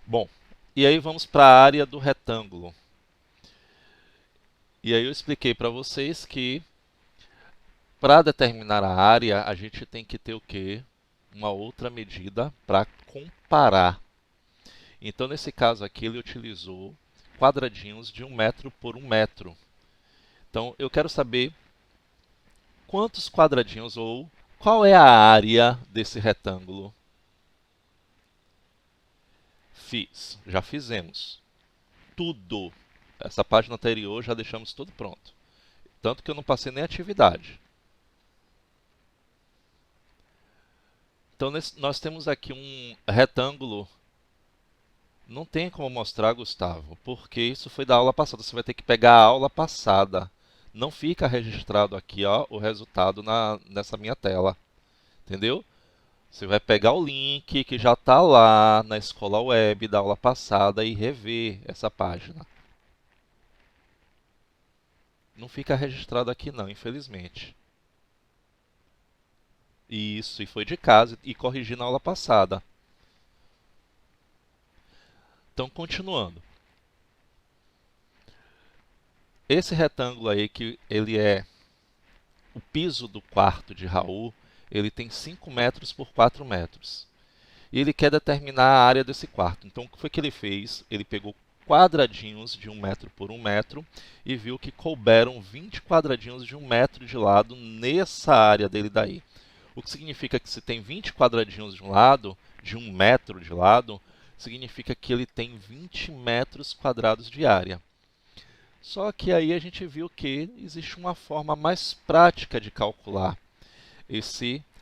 Bom, e aí vamos para a área do retângulo. E aí eu expliquei para vocês que para determinar a área, a gente tem que ter o quê? Uma outra medida para comparar. Então, nesse caso aqui, ele utilizou quadradinhos de 1 metro por 1 metro. Então, eu quero saber quantos quadradinhos ou qual é a área desse retângulo. Já fizemos tudo. Essa página anterior já deixamos tudo pronto. Tanto que eu não passei nem atividade. Então, nós temos aqui um retângulo. Não tem como mostrar, Gustavo, porque isso foi da aula passada. Você vai ter que pegar a aula passada. Não fica registrado aqui, ó, o resultado nessa minha tela. Entendeu? Você vai pegar o link que já está lá na escola web da aula passada e rever essa página. Não fica registrado aqui não, infelizmente. Isso, e foi de casa e corrigi na aula passada. Então, continuando. Esse retângulo aí, que ele é o piso do quarto de Raul, ele tem 5 metros por 4 metros. E ele quer determinar a área desse quarto. Então, o que foi que ele fez? Ele pegou quadradinhos de 1 metro por 1 metro e viu que couberam 20 quadradinhos de 1 metro de lado nessa área dele daí. O que significa que se tem 20 quadradinhos de um lado, de 1 metro de lado, significa que ele tem 20 metros quadrados de área. Só que aí a gente viu que existe uma forma mais prática de calcular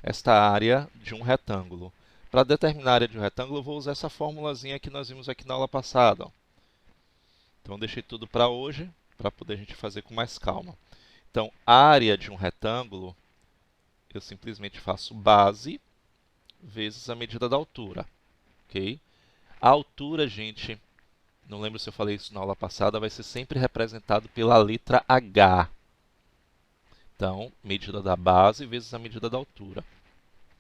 esta área de um retângulo. Para determinar a área de um retângulo, eu vou usar essa formulazinha que nós vimos aqui na aula passada. Então, deixei tudo para hoje, para poder a gente fazer com mais calma. Então, a área de um retângulo, eu simplesmente faço base vezes a medida da altura. Ok? A altura, gente, não lembro se eu falei isso na aula passada, vai ser sempre representado pela letra H. Então, medida da base vezes a medida da altura.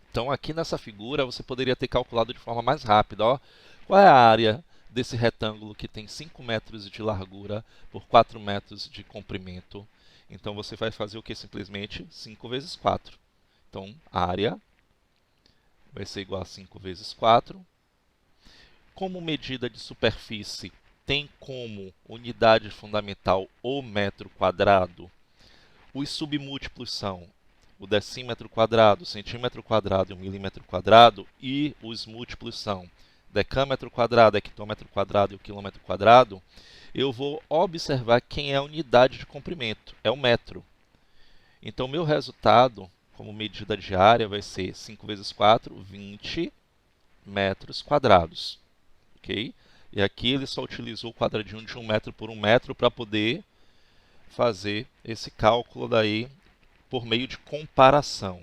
Então, aqui nessa figura, você poderia ter calculado de forma mais rápida. Ó, qual é a área desse retângulo que tem 5 metros de largura por 4 metros de comprimento? Então, você vai fazer o que? Simplesmente 5 vezes 4. Então, a área vai ser igual a 5 vezes 4. Como medida de superfície tem como unidade fundamental o metro quadrado, os submúltiplos são o decímetro quadrado, o centímetro quadrado e o milímetro quadrado, e os múltiplos são decâmetro quadrado, hectômetro quadrado e o quilômetro quadrado, eu vou observar quem é a unidade de comprimento, é o metro. Então, meu resultado, como medida de área, vai ser 5 vezes 4, 20 metros quadrados. Ok? E aqui ele só utilizou o quadradinho de 1 metro por 1 metro para poder fazer esse cálculo daí por meio de comparação.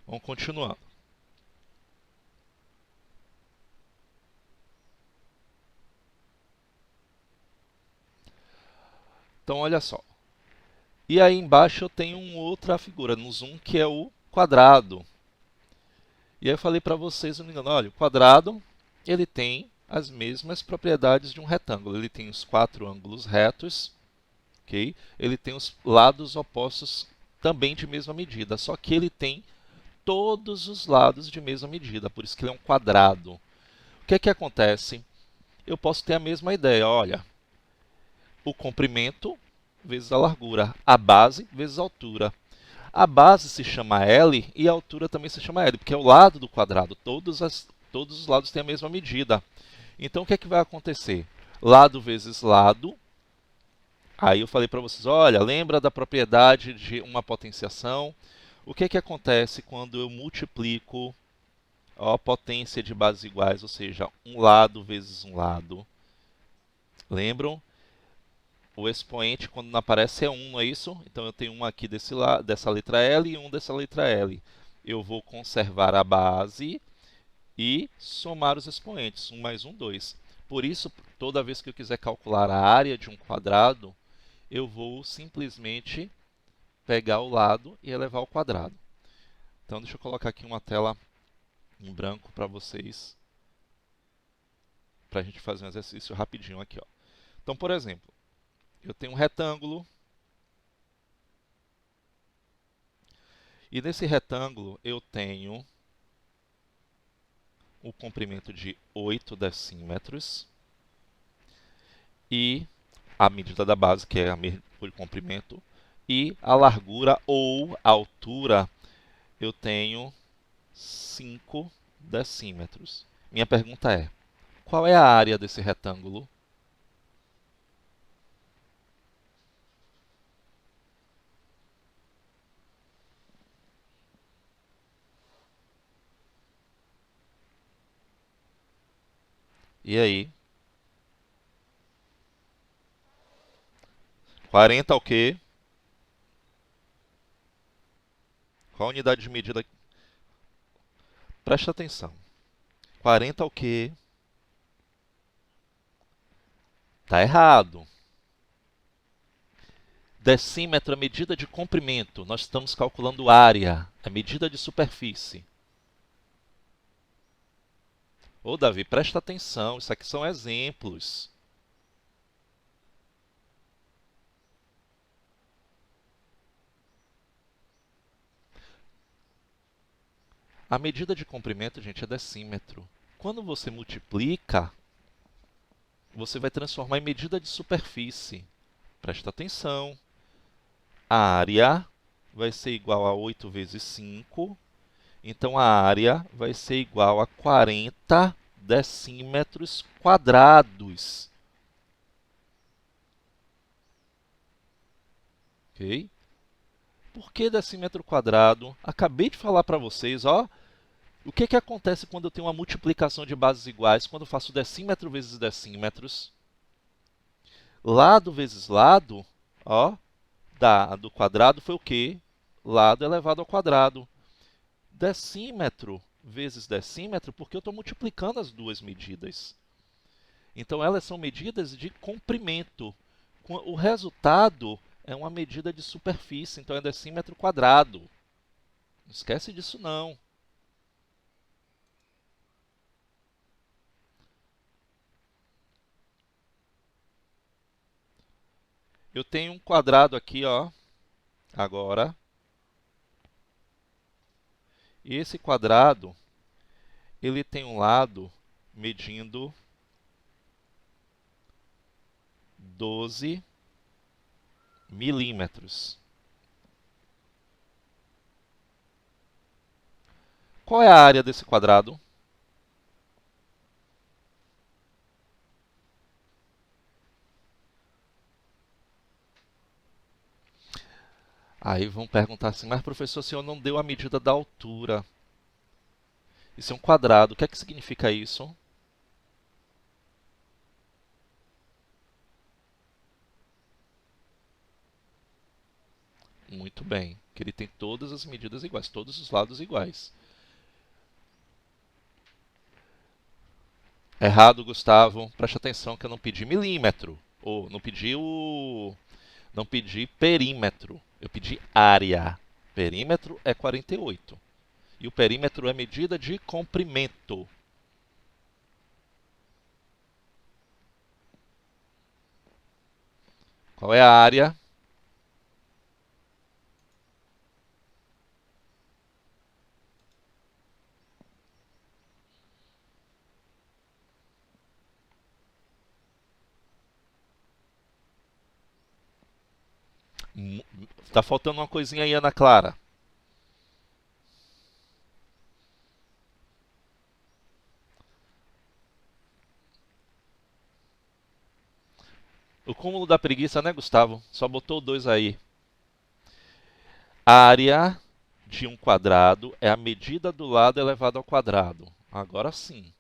Vamos continuando. Então, olha só. E aí embaixo eu tenho uma outra figura no zoom que é o quadrado. E aí eu falei para vocês, não me engano, olha, o quadrado ele tem as mesmas propriedades de um retângulo. Ele tem os 4 ângulos retos, ok? Ele tem os lados opostos também de mesma medida, só que ele tem todos os lados de mesma medida, por isso que ele é um quadrado. O que é que acontece? Eu posso ter a mesma ideia, olha, o comprimento vezes a largura, a base vezes a altura. A base se chama L e a altura também se chama L, porque é o lado do quadrado, todos os lados têm a mesma medida. Então, o que é que vai acontecer? Lado vezes lado. Aí eu falei para vocês, olha, lembra da propriedade de uma potenciação? O que é que acontece quando eu multiplico a potência de bases iguais, ou seja, um lado vezes um lado? Lembram? O expoente, quando não aparece, é 1, não é isso? Então, eu tenho um aqui dessa letra L e um dessa letra L. Eu vou conservar a base e somar os expoentes. 1 mais 1, 2. Por isso, toda vez que eu quiser calcular a área de um quadrado, eu vou simplesmente pegar o lado e elevar ao quadrado. Então, deixa eu colocar aqui uma tela em branco para vocês para a gente fazer um exercício rapidinho aqui, ó. Então, por exemplo, eu tenho um retângulo, e nesse retângulo eu tenho o comprimento de 8 decímetros e a medida da base, que é a medida de comprimento, e a largura ou a altura eu tenho 5 decímetros. Minha pergunta é: qual é a área desse retângulo? E aí? 40 o quê? Qual a unidade de medida? Presta atenção. 40 o quê? Tá errado. Decímetro é medida de comprimento. Nós estamos calculando área, é medida de superfície. Ô, Davi, presta atenção, isso aqui são exemplos. A medida de comprimento, gente, é decímetro. Quando você multiplica, você vai transformar em medida de superfície. Presta atenção. A área vai ser igual a 8 vezes 5. Então, a área vai ser igual a 40 decímetros quadrados. Ok? Por que decímetro quadrado? Acabei de falar para vocês, ó. O que que acontece quando eu tenho uma multiplicação de bases iguais? Quando eu faço decímetro vezes decímetros. Lado vezes lado, ó, do quadrado foi o quê? Lado elevado ao quadrado. Decímetro vezes decímetro, porque eu estou multiplicando as duas medidas. Então, elas são medidas de comprimento. O resultado é uma medida de superfície, então é decímetro quadrado. Não esquece disso, não. Eu tenho um quadrado aqui, ó, agora. E esse quadrado, ele tem um lado medindo 12 milímetros. Qual é a área desse quadrado? Aí vão perguntar assim, mas professor, o senhor não deu a medida da altura. Isso é um quadrado. O que é que significa isso? Muito bem, que ele tem todas as medidas iguais, todos os lados iguais. Errado, Gustavo. Preste atenção que eu não pedi milímetro. Ou não pedi perímetro. Eu pedi área. Perímetro é 48. E o perímetro é medida de comprimento. Qual é a área? Tá faltando uma coisinha aí, Ana Clara. O cúmulo da preguiça, né, Gustavo? Só botou 2 aí. A área de um quadrado é a medida do lado elevado ao quadrado. Agora sim.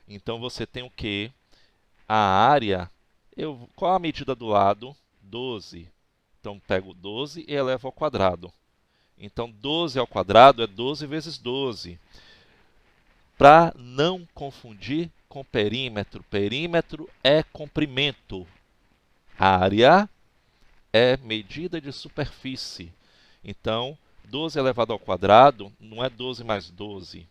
Então você tem o quê? A área, qual a medida do lado? 12. Então pego 12 e elevo ao quadrado. Então 12 ao quadrado é 12 vezes 12. Para não confundir com perímetro, perímetro é comprimento. Área é medida de superfície. Então, 12 elevado ao quadrado não é 12 mais 12.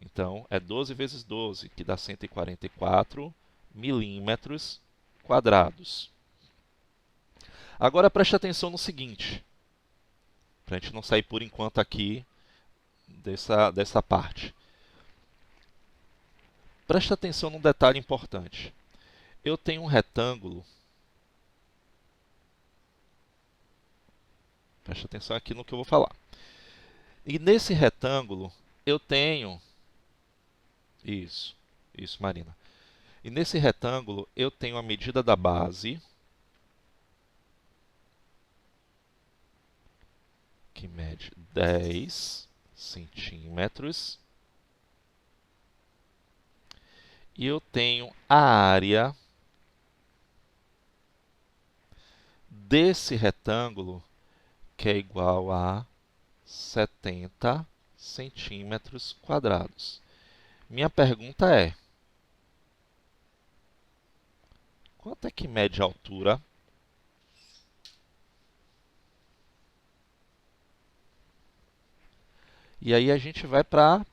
Então, é 12 vezes 12, que dá 144. milímetros quadrados. Agora preste atenção no seguinte, para a gente não sair por enquanto aqui dessa parte. Preste atenção num detalhe importante. Eu tenho um retângulo. Preste atenção aqui no que eu vou falar. E nesse retângulo eu tenho... Isso, Marina. E nesse retângulo eu tenho a medida da base, que mede 10 centímetros. E eu tenho a área desse retângulo, que é igual a 70 centímetros quadrados. Minha pergunta é: quanto é que mede a altura? E aí a gente vai para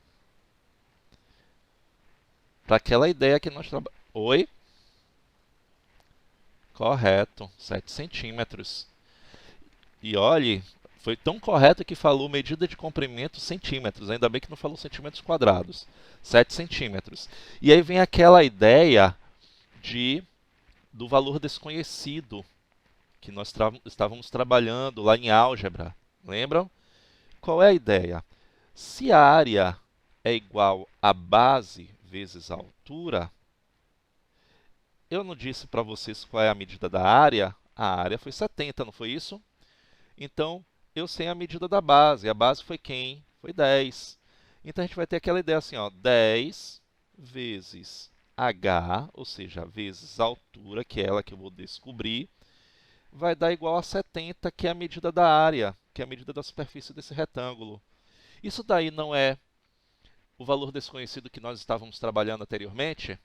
aquela ideia que nós trabalhamos. Oi? Correto, 7 centímetros. E olhe, foi tão correto que falou medida de comprimento centímetros. Ainda bem que não falou centímetros quadrados. 7 centímetros. E aí vem aquela ideia do valor desconhecido que nós estávamos trabalhando lá em álgebra. Lembram? Qual é a ideia? Se a área é igual a base vezes a altura, eu não disse para vocês qual é a medida da área? A área foi 70, não foi isso? Então, eu sei a medida da base. A base foi quem? Foi 10. Então, a gente vai ter aquela ideia assim, ó, 10 vezes h, ou seja, vezes a altura, que é ela que eu vou descobrir, vai dar igual a 70, que é a medida da área, que é a medida da superfície desse retângulo. Isso daí não é o valor desconhecido que nós estávamos trabalhando anteriormente?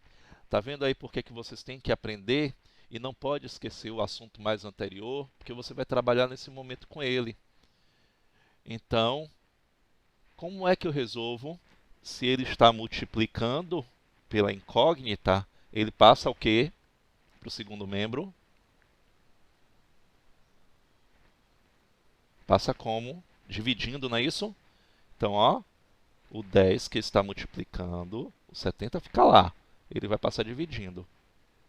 Está vendo aí por que vocês têm que aprender e não pode esquecer o assunto mais anterior, porque você vai trabalhar nesse momento com ele. Então, como é que eu resolvo? Se ele está multiplicando pela incógnita, ele passa o quê? Para o segundo membro? Passa como? Dividindo, não é isso? Então, ó, o 10 que está multiplicando, o 70 fica lá. Ele vai passar dividindo.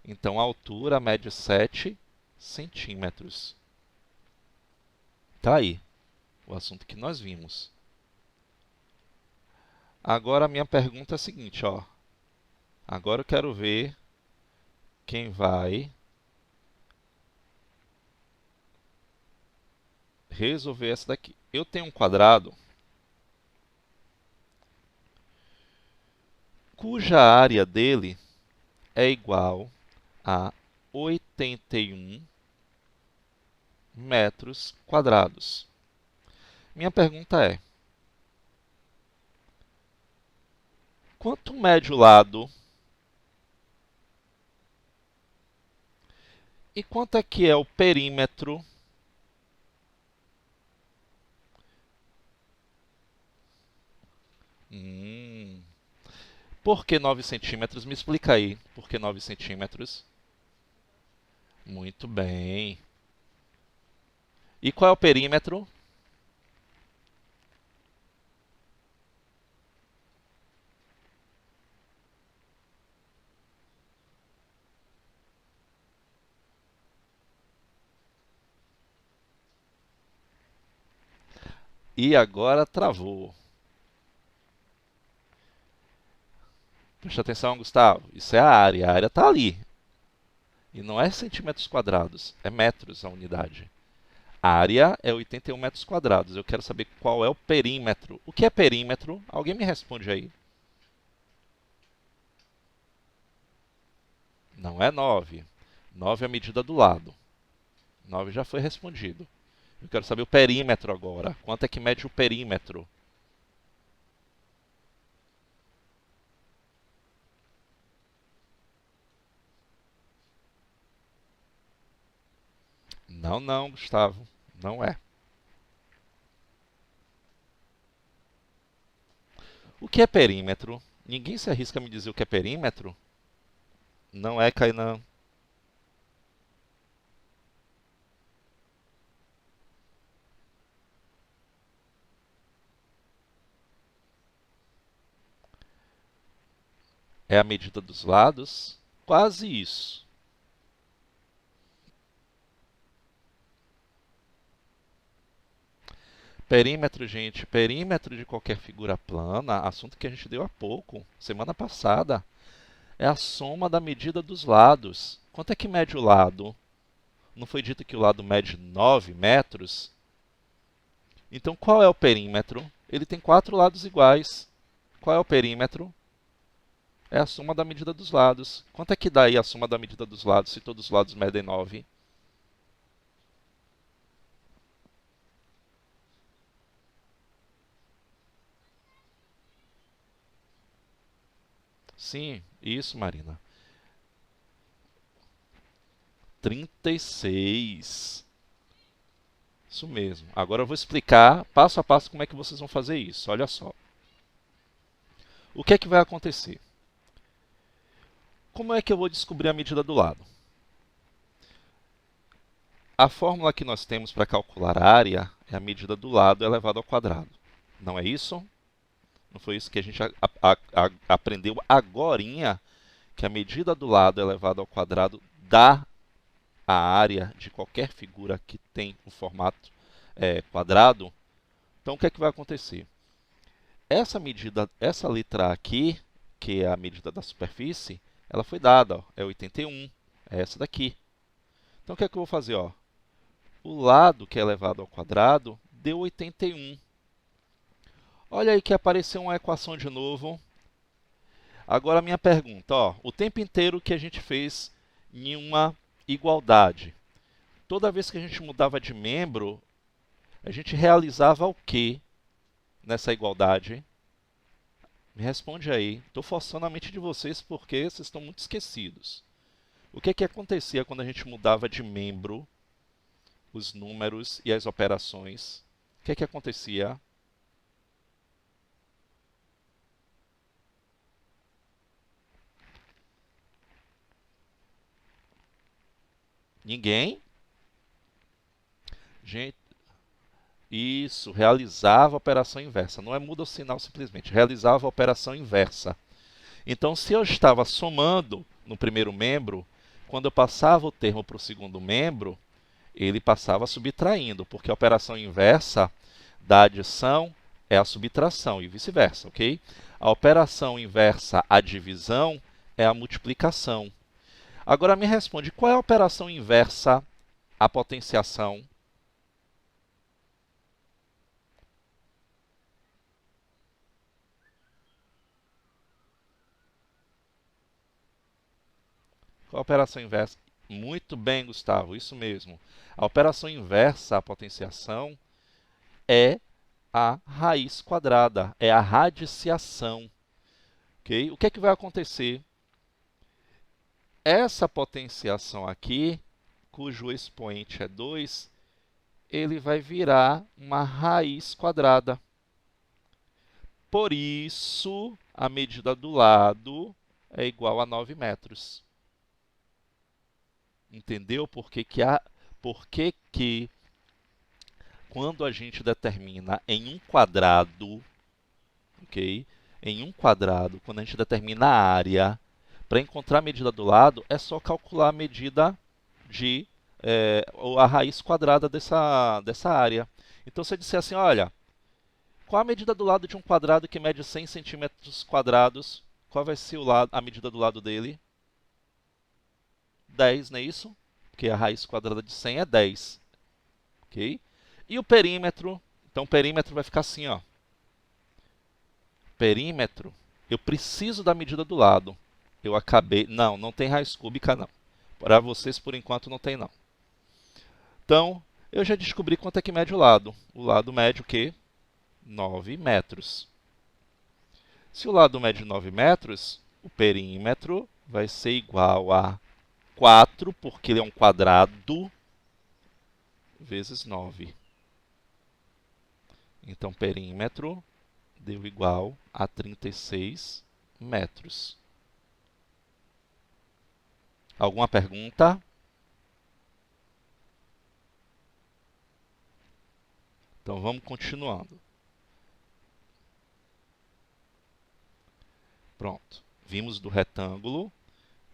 Então, a altura mede 7 centímetros. Tá aí o assunto que nós vimos. Agora, a minha pergunta é a seguinte, ó. Agora eu quero ver quem vai resolver essa daqui. Eu tenho um quadrado cuja área dele é igual a 81 metros quadrados. Minha pergunta é: quanto mede o lado e quanto é que é o perímetro Por que 9 centímetros? Me explica aí. Por que 9 centímetros? Muito bem. E qual é o perímetro? E agora travou. Presta atenção, Gustavo. Isso é a área. A área está ali. E não é centímetros quadrados, é metros a unidade. A área é 81 metros quadrados. Eu quero saber qual é o perímetro. O que é perímetro? Alguém me responde aí. Não é 9. 9 é a medida do lado. 9 já foi respondido. Eu quero saber o perímetro agora. Quanto é que mede o perímetro? Não, não, Gustavo. Não é. O que é perímetro? Ninguém se arrisca a me dizer o que é perímetro? Não é, Kainan. É a medida dos lados? Quase isso. Perímetro, gente, perímetro de qualquer figura plana, assunto que a gente deu há pouco, semana passada, é a soma da medida dos lados. Quanto é que mede o lado? Não foi dito que o lado mede 9 metros? Então, qual é o perímetro? Ele tem 4 lados iguais. Qual é o perímetro? É a soma da medida dos lados. Quanto é que dá aí a soma da medida dos lados, se todos os lados medem 9? Sim, isso, Marina. 36. Isso mesmo. Agora eu vou explicar passo a passo como é que vocês vão fazer isso. Olha só. O que é que vai acontecer? Como é que eu vou descobrir a medida do lado? A fórmula que nós temos para calcular a área é a medida do lado elevado ao quadrado. Não é isso? Não foi isso que a gente aprendeu agorinha? Que a medida do lado elevado ao quadrado dá a área de qualquer figura que tem o formato quadrado. Então, o que é que vai acontecer? Essa medida, essa letra aqui, que é a medida da superfície, ela foi dada, ó, é 81, é essa daqui. Então, o que é que eu vou fazer? Ó? O lado que é elevado ao quadrado deu 81. Olha aí que apareceu uma equação de novo. Agora, a minha pergunta, ó, o tempo inteiro que a gente fez em uma igualdade, toda vez que a gente mudava de membro, a gente realizava o quê nessa igualdade? Me responde aí. Estou forçando a mente de vocês porque vocês estão muito esquecidos. O que é que acontecia quando a gente mudava de membro os números e as operações? O que é que acontecia? Ninguém? Gente, isso, realizava a operação inversa. Não é muda o sinal simplesmente, realizava a operação inversa. Então, se eu estava somando no primeiro membro, quando eu passava o termo para o segundo membro, ele passava subtraindo, porque a operação inversa da adição é a subtração e vice-versa, ok? A operação inversa à divisão é a multiplicação. Agora me responde, qual é a operação inversa à potenciação? Qual é a operação inversa? Muito bem, Gustavo, isso mesmo. A operação inversa à potenciação é a raiz quadrada, é a radiciação. Okay? O que é que vai acontecer? Essa potenciação aqui, cujo expoente é 2, ele vai virar uma raiz quadrada. Por isso, a medida do lado é igual a 9 metros. Entendeu por que quando a gente determina em um quadrado, ok? Em um quadrado, quando a gente determina a área, para encontrar a medida do lado, é só calcular a medida de a raiz quadrada dessa área. Então, se eu disser assim, olha, qual a medida do lado de um quadrado que mede 100 centímetros quadrados? Qual vai ser a medida do lado dele? 10, não é isso? Porque a raiz quadrada de 100 é 10. Ok? E o perímetro? Então, o perímetro vai ficar assim, ó. Perímetro, eu preciso da medida do lado. Eu acabei... Não, não tem raiz cúbica, não. Para vocês, por enquanto, não tem, não. Então, eu já descobri quanto é que mede o lado. O lado mede o quê? 9 metros. Se o lado mede 9 metros, o perímetro vai ser igual a 4, porque ele é um quadrado, vezes 9. Então, perímetro deu igual a 36 metros. Alguma pergunta? Então vamos continuando. Pronto. Vimos do retângulo,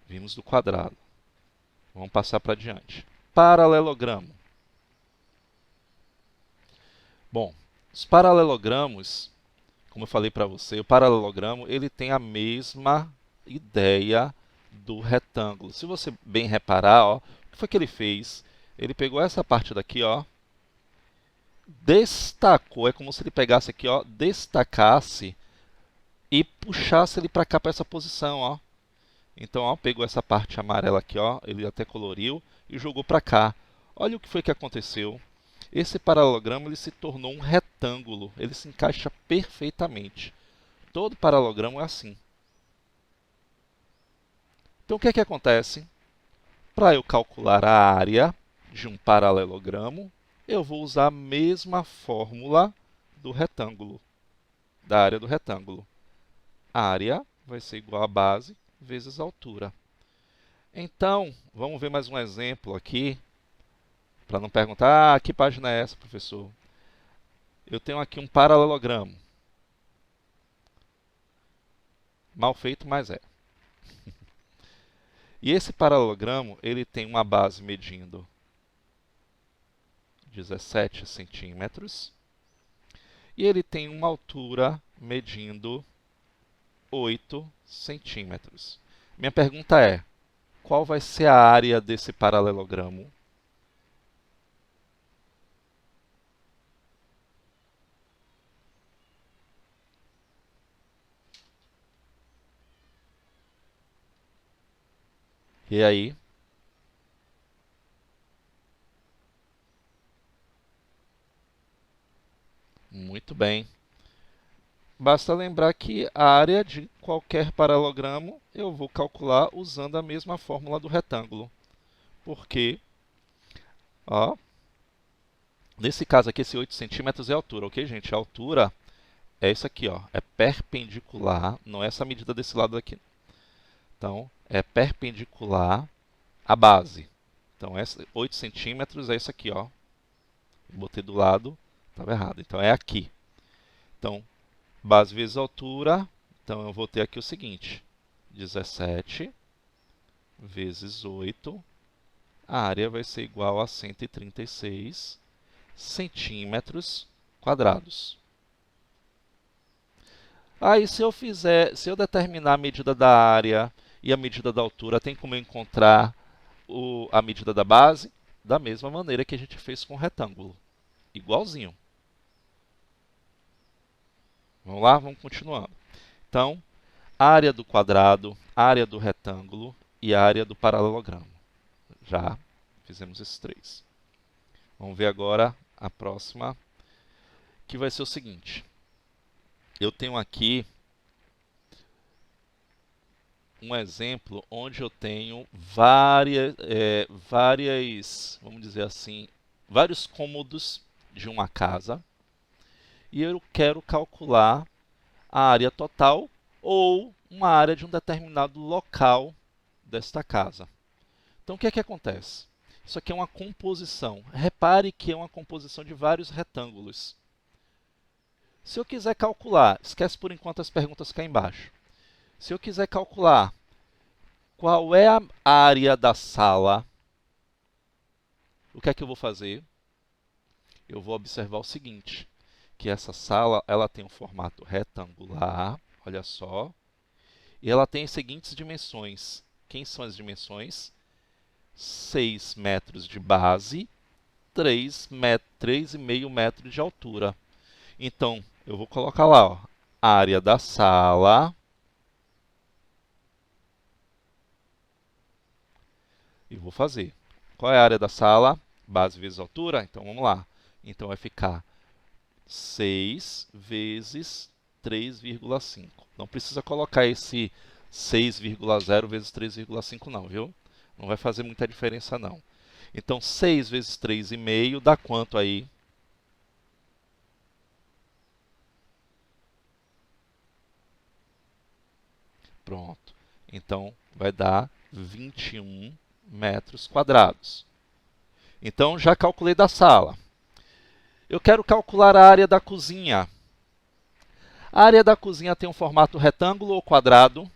vimos do quadrado. Vamos passar para diante. Paralelogramo. Bom, os paralelogramos, como eu falei para você, o paralelogramo ele tem a mesma ideia do retângulo. Se você bem reparar, ó, o que foi que ele fez? Ele pegou essa parte daqui, ó, destacou, é como se ele pegasse aqui, ó, destacasse e puxasse ele para cá, para essa posição, ó. Então, ó, pegou essa parte amarela aqui, ó, ele até coloriu e jogou para cá. Olha o que foi que aconteceu. Esse paralelogramo ele se tornou um retângulo, ele se encaixa perfeitamente. Todo paralelogramo é assim. Então, o que é que acontece? Para eu calcular a área de um paralelogramo, eu vou usar a mesma fórmula do retângulo, da área do retângulo. A área vai ser igual a base vezes a altura. Então, vamos ver mais um exemplo aqui, para não perguntar, que página é essa, professor? Eu tenho aqui um paralelogramo. Mal feito, mas é. E esse paralelogramo, ele tem uma base medindo 17 centímetros e ele tem uma altura medindo 8 centímetros. Minha pergunta é, qual vai ser a área desse paralelogramo? E aí? Muito bem. Basta lembrar que a área de qualquer paralelogramo eu vou calcular usando a mesma fórmula do retângulo. Porque, ó, nesse caso aqui, esse 8 centímetros é a altura, ok, gente? A altura é isso aqui, ó, é perpendicular, não é essa medida desse lado aqui. Então, é perpendicular à base. Então, 8 centímetros é isso aqui, ó. Botei do lado, estava errado. Então, é aqui. Então, base vezes altura. Então, eu vou ter aqui o seguinte. 17 vezes 8. A área vai ser igual a 136 centímetros quadrados. Aí, se eu determinar a medida da área e a medida da altura, tem como eu encontrar a medida da base? Da mesma maneira que a gente fez com o retângulo. Igualzinho. Vamos lá? Vamos continuando. Então, área do quadrado, área do retângulo e área do paralelogramo. Já fizemos esses três. Vamos ver agora a próxima, que vai ser o seguinte. Eu tenho aqui um exemplo onde eu tenho vamos dizer assim, vários cômodos de uma casa e eu quero calcular a área total ou uma área de um determinado local desta casa. Então, o que é que acontece? Isso aqui é uma composição. Repare que é uma composição de vários retângulos. Se eu quiser calcular, esquece por enquanto as perguntas cá embaixo. Se eu quiser calcular qual é a área da sala, o que é que eu vou fazer? Eu vou observar o seguinte, que essa sala ela tem um formato retangular, olha só, e ela tem as seguintes dimensões. Quem são as dimensões? 6 metros de base, 3,5 metros de altura. Então, eu vou colocar lá, ó, área da sala e vou fazer. Qual é a área da sala? Base vezes altura? Então, vamos lá. Então, vai ficar 6 vezes 3,5. Não precisa colocar esse 6,0 vezes 3,5 não, viu? Não vai fazer muita diferença não. Então, 6 vezes 3,5 dá quanto aí? Pronto. Então, vai dar 21 metros quadrados. Então, já calculei da sala. Eu quero calcular a área da cozinha. A área da cozinha tem um formato retângulo ou quadrado?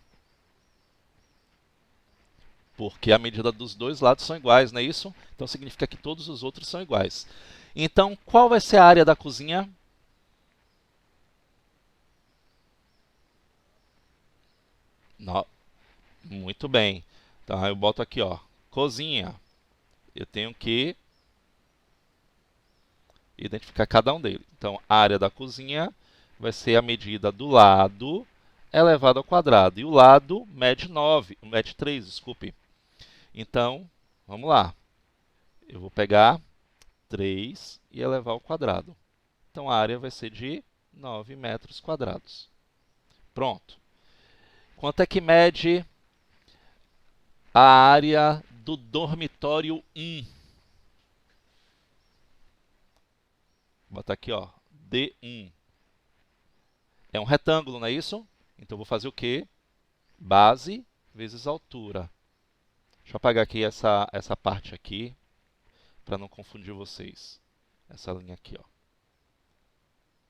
Porque a medida dos dois lados são iguais, não é isso? Então, significa que todos os outros são iguais. Então, qual vai ser a área da cozinha? No... Muito bem. Então, eu boto aqui, ó, cozinha. Eu tenho que identificar cada um deles. Então, a área da cozinha vai ser a medida do lado elevado ao quadrado. E o lado mede 3, desculpe. Então, vamos lá. Eu vou pegar 3 e elevar ao quadrado. Então, a área vai ser de 9 metros quadrados. Pronto. Quanto é que mede a área do dormitório 1? Vou botar aqui, ó, D1. É um retângulo, não é isso? Então, eu vou fazer o quê? Base vezes altura. Deixa eu apagar aqui essa parte aqui, para não confundir vocês. Essa linha aqui, ó.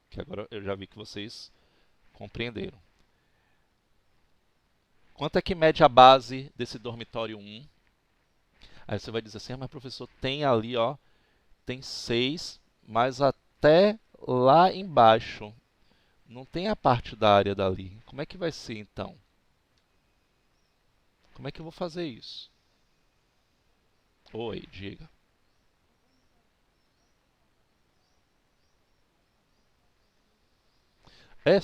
Que agora eu já vi que vocês compreenderam. Quanto é que mede a base desse dormitório 1? Aí você vai dizer assim, mas professor, tem ali, ó, tem 6, mas até lá embaixo não tem a parte da área dali. Como é que vai ser então? Como é que eu vou fazer isso? Oi, diga.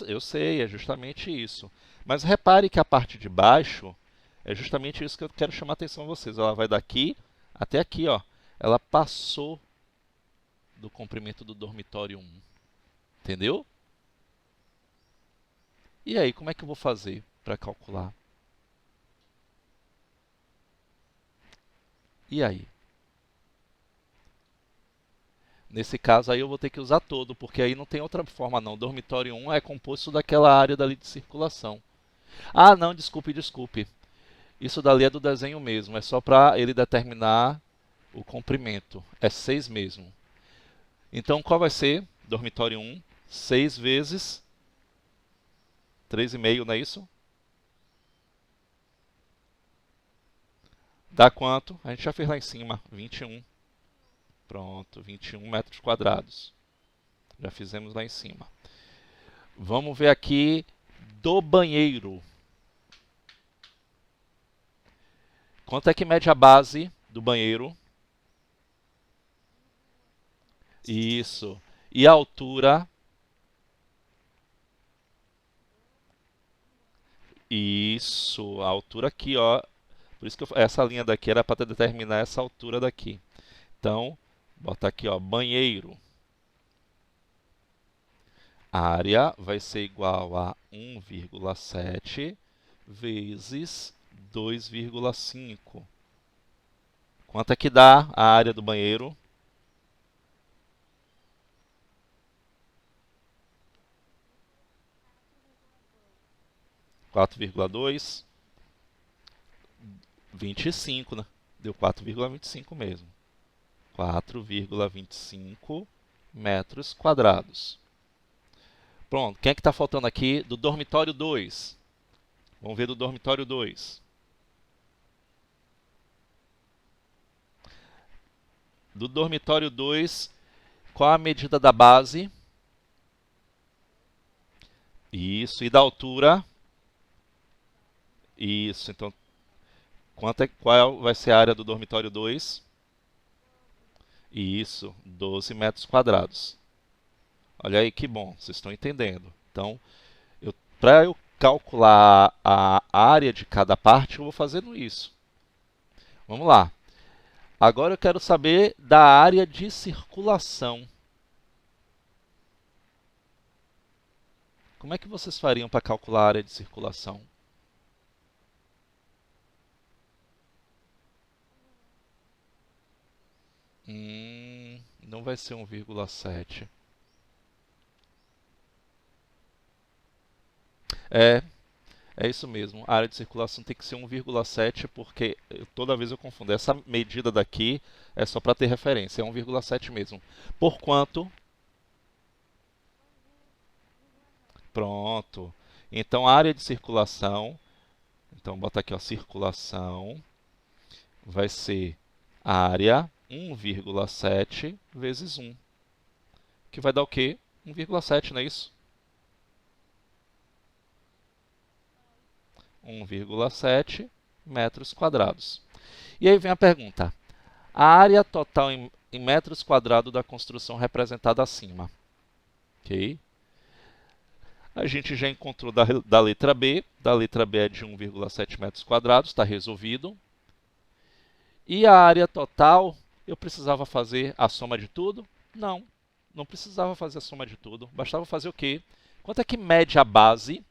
Eu sei, é justamente isso. Mas repare que a parte de baixo é justamente isso que eu quero chamar a atenção a vocês. Ela vai daqui até aqui, ó. Ela passou do comprimento do dormitório 1. Entendeu? E aí, como é que eu vou fazer para calcular? E aí? Nesse caso aí eu vou ter que usar todo, porque aí não tem outra forma não. O dormitório 1 é composto daquela área dali de circulação. Ah, não, desculpe, desculpe. Isso dali é do desenho mesmo, é só para ele determinar o comprimento. É 6 mesmo. Então, qual vai ser? Dormitório 1, 6 vezes 3,5, não é isso? Dá quanto? A gente já fez lá em cima, 21. Pronto, 21 metros quadrados. Já fizemos lá em cima. Vamos ver aqui do banheiro. Quanto é que mede a base do banheiro? Isso. E a altura? Isso, a altura aqui, ó. Por isso que essa linha daqui era para determinar essa altura daqui. Então, botar aqui, ó, banheiro. A área vai ser igual a 1,7 vezes 2,5. Quanto é que dá a área do banheiro? 4,2. 25, né? Deu 4,25 mesmo. 4,25 metros quadrados. Pronto, quem é que está faltando aqui do dormitório 2? Vamos ver do dormitório 2. Do dormitório 2, qual a medida da base? Isso, e da altura? Isso, então qual vai ser a área do dormitório 2? Isso, 12 metros quadrados. Olha aí que bom, vocês estão entendendo. Então, para eu calcular a área de cada parte, eu vou fazendo isso. Vamos lá. Agora eu quero saber da área de circulação. Como é que vocês fariam para calcular a área de circulação? Não vai ser 1,7. É, É isso mesmo, a área de circulação tem que ser 1,7 porque toda vez eu confundo. Essa medida daqui é só para ter referência, é 1,7 mesmo. Por quanto? Pronto. Então a área de circulação, então bota aqui ó, circulação, vai ser a área 1,7 vezes 1, que vai dar o quê? 1,7, não é isso? 1,7 metros quadrados. E aí vem a pergunta: a área total em metros quadrados da construção representada acima. Ok? A gente já encontrou da letra B. Da letra B é de 1,7 metros quadrados, está resolvido. E a área total, eu precisava fazer a soma de tudo? Não, não precisava fazer a soma de tudo. Bastava fazer o quê? Quanto é que mede a base?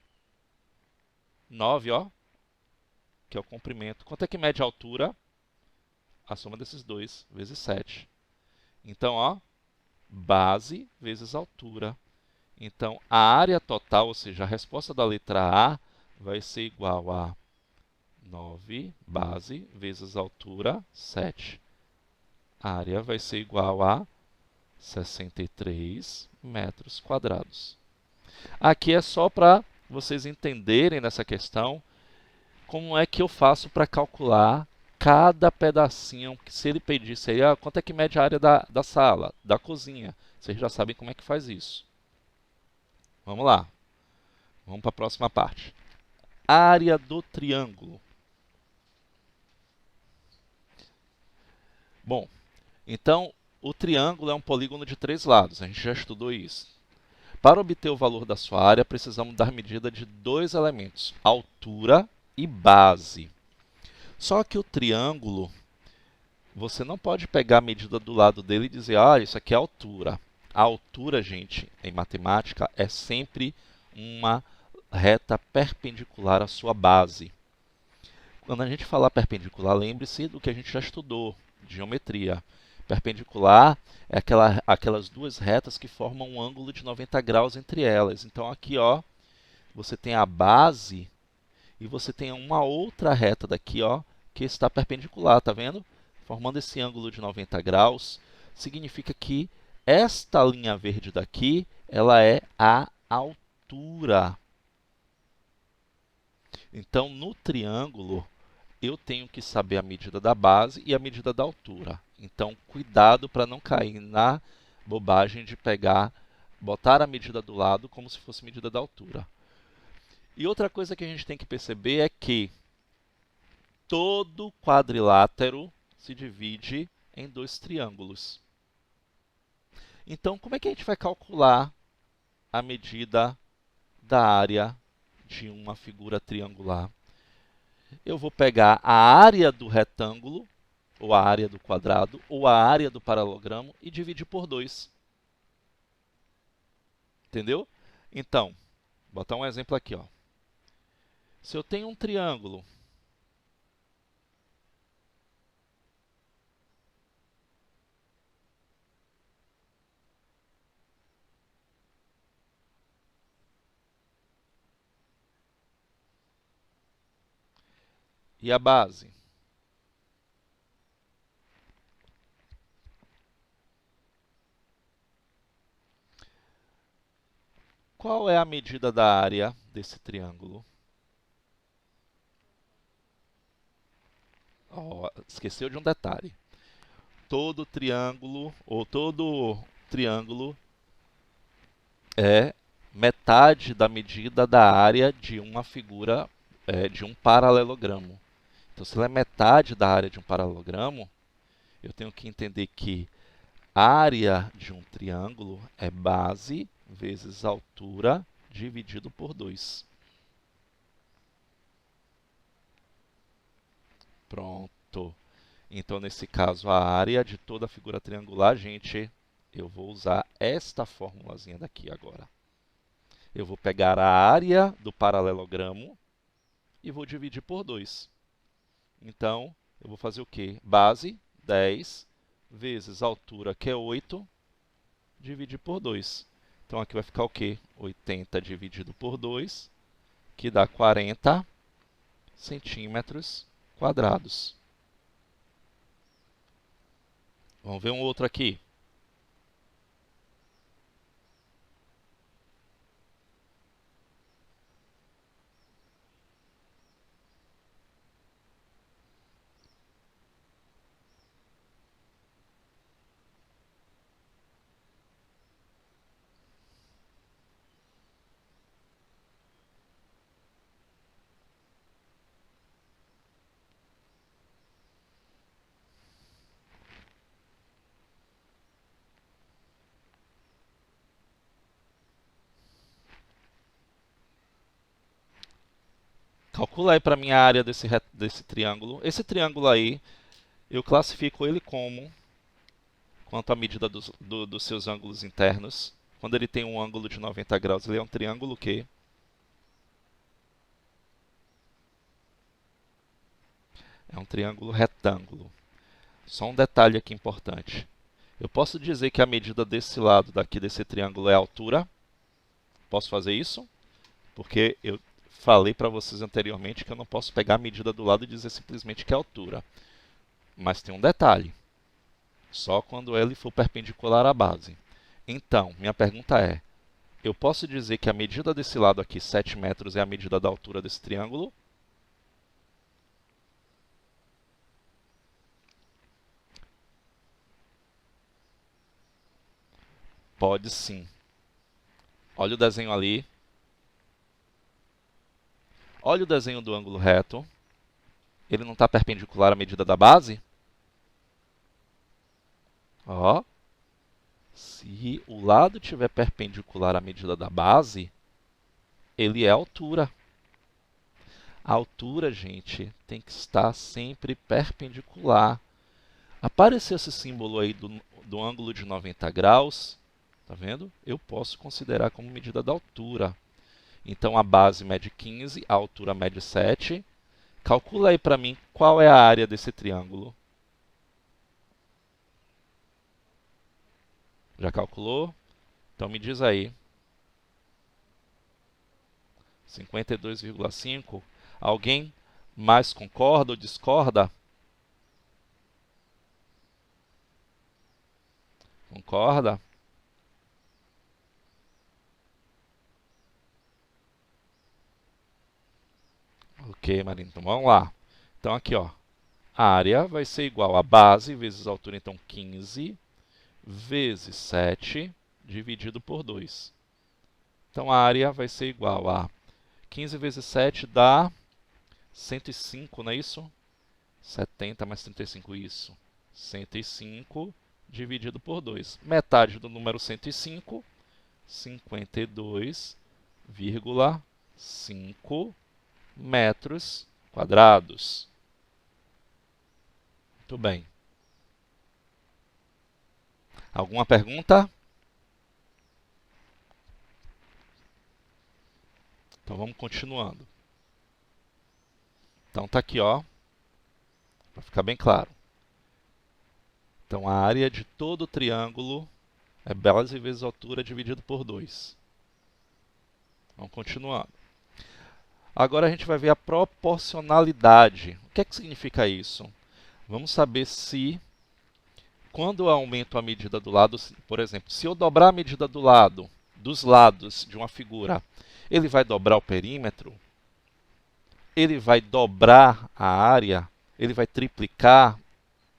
9, ó, que é o comprimento. Quanto é que mede a altura? A soma desses dois, vezes 7. Então, ó, base vezes altura. Então, a área total, ou seja, a resposta da letra A, vai ser igual a 9 base vezes altura, 7. A área vai ser igual a 63 metros quadrados. Aqui é só para vocês entenderem nessa questão como é que eu faço para calcular cada pedacinho. Se ele pedisse aí, quanto é que mede a área da sala, da cozinha, vocês já sabem como é que faz isso. Vamos lá, vamos para a próxima parte. Área do triângulo. Bom, então o triângulo é um polígono de 3 lados, a gente já estudou isso. Para obter o valor da sua área, precisamos dar medida de 2 elementos, altura e base. Só que o triângulo, você não pode pegar a medida do lado dele e dizer, isso aqui é altura. A altura, gente, em matemática, é sempre uma reta perpendicular à sua base. Quando a gente falar perpendicular, lembre-se do que a gente já estudou, de geometria. Perpendicular é aquelas duas retas que formam um ângulo de 90 graus entre elas. Então aqui, ó, você tem a base e você tem uma outra reta daqui, ó, que está perpendicular, tá vendo? Formando esse ângulo de 90 graus, significa que esta linha verde daqui, ela é a altura. Então, no triângulo, eu tenho que saber a medida da base e a medida da altura. Então, cuidado para não cair na bobagem de botar a medida do lado como se fosse medida da altura. E outra coisa que a gente tem que perceber é que todo quadrilátero se divide em 2 triângulos. Então, como é que a gente vai calcular a medida da área de uma figura triangular? Eu vou pegar a área do retângulo, ou a área do quadrado, ou a área do paralelogramo e dividir por 2. Entendeu? Então, vou botar um exemplo aqui, ó. Se eu tenho um triângulo e a base qual é a medida da área desse triângulo? Oh, esqueceu de um detalhe. Todo triângulo é metade da medida da área de uma figura, de um paralelogramo. Então, se ela é metade da área de um paralelogramo, eu tenho que entender que a área de um triângulo é base vezes altura dividido por 2. Pronto. Então, nesse caso, a área de toda a figura triangular, gente, eu vou usar esta formulazinha daqui agora. Eu vou pegar a área do paralelogramo e vou dividir por 2. Então, eu vou fazer o quê? Base, 10, vezes altura, que é 8, dividir por 2. Então, aqui vai ficar o quê? 80 dividido por 2 que dá 40 centímetros quadrados. Vamos ver um outro aqui. Calcula aí para mim a área desse triângulo. Esse triângulo aí, eu classifico ele como, quanto à medida dos seus ângulos internos. Quando ele tem um ângulo de 90 graus, ele é um triângulo o quê? É um triângulo retângulo. Só um detalhe aqui importante. Eu posso dizer que a medida desse lado daqui desse triângulo é a altura? Posso fazer isso? Porque eu falei para vocês anteriormente que eu não posso pegar a medida do lado e dizer simplesmente que é a altura. Mas tem um detalhe. Só quando ele for perpendicular à base. Então, minha pergunta é, eu posso dizer que a medida desse lado aqui, 7 metros, é a medida da altura desse triângulo? Pode sim. Olha o desenho ali. Olha o desenho do ângulo reto. Ele não está perpendicular à medida da base? Ó. Se o lado estiver perpendicular à medida da base, ele é a altura. A altura, gente, tem que estar sempre perpendicular. Apareceu esse símbolo aí do ângulo de 90 graus, tá vendo? Eu posso considerar como medida da altura. Então, a base mede 15, a altura mede 7. Calcula aí para mim qual é a área desse triângulo. Já calculou? Então, me diz aí. 52,5. Alguém mais concorda ou discorda? Concorda? Ok, Marina, então vamos lá. Então aqui, ó, a área vai ser igual a base vezes a altura, então 15, vezes 7, dividido por 2. Então a área vai ser igual a 15 vezes 7 dá 105, não é isso? 70 mais 35, isso. 105 dividido por 2. Metade do número 105, 52,5 metros quadrados. Muito bem. Alguma pergunta? Então vamos continuando. Então tá aqui, ó, para ficar bem claro. Então a área de todo o triângulo é base vezes altura dividido por 2. Vamos continuando. Agora a gente vai ver a proporcionalidade. O que é que significa isso? Vamos saber se, quando eu aumento a medida do lado, por exemplo, se eu dobrar a medida do lado, dos lados de uma figura, ele vai dobrar o perímetro? Ele vai dobrar a área? Ele vai triplicar?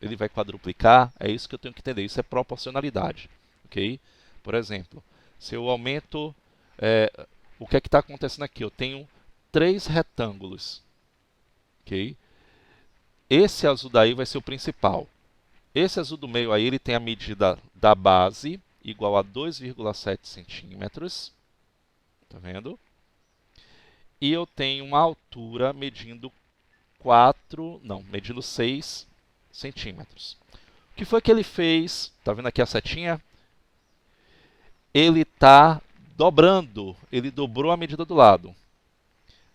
Ele vai quadruplicar? É isso que eu tenho que entender. Isso é proporcionalidade. Okay? Por exemplo, se eu aumento... o que é que está acontecendo aqui? Eu tenho 3 retângulos. Okay? Esse azul daí vai ser o principal. Esse azul do meio aí, ele tem a medida da base igual a 2,7 centímetros. Tá vendo? E eu tenho uma altura medindo 6 centímetros. O que foi que ele fez? Tá vendo aqui a setinha? Ele está dobrando. Ele dobrou a medida do lado.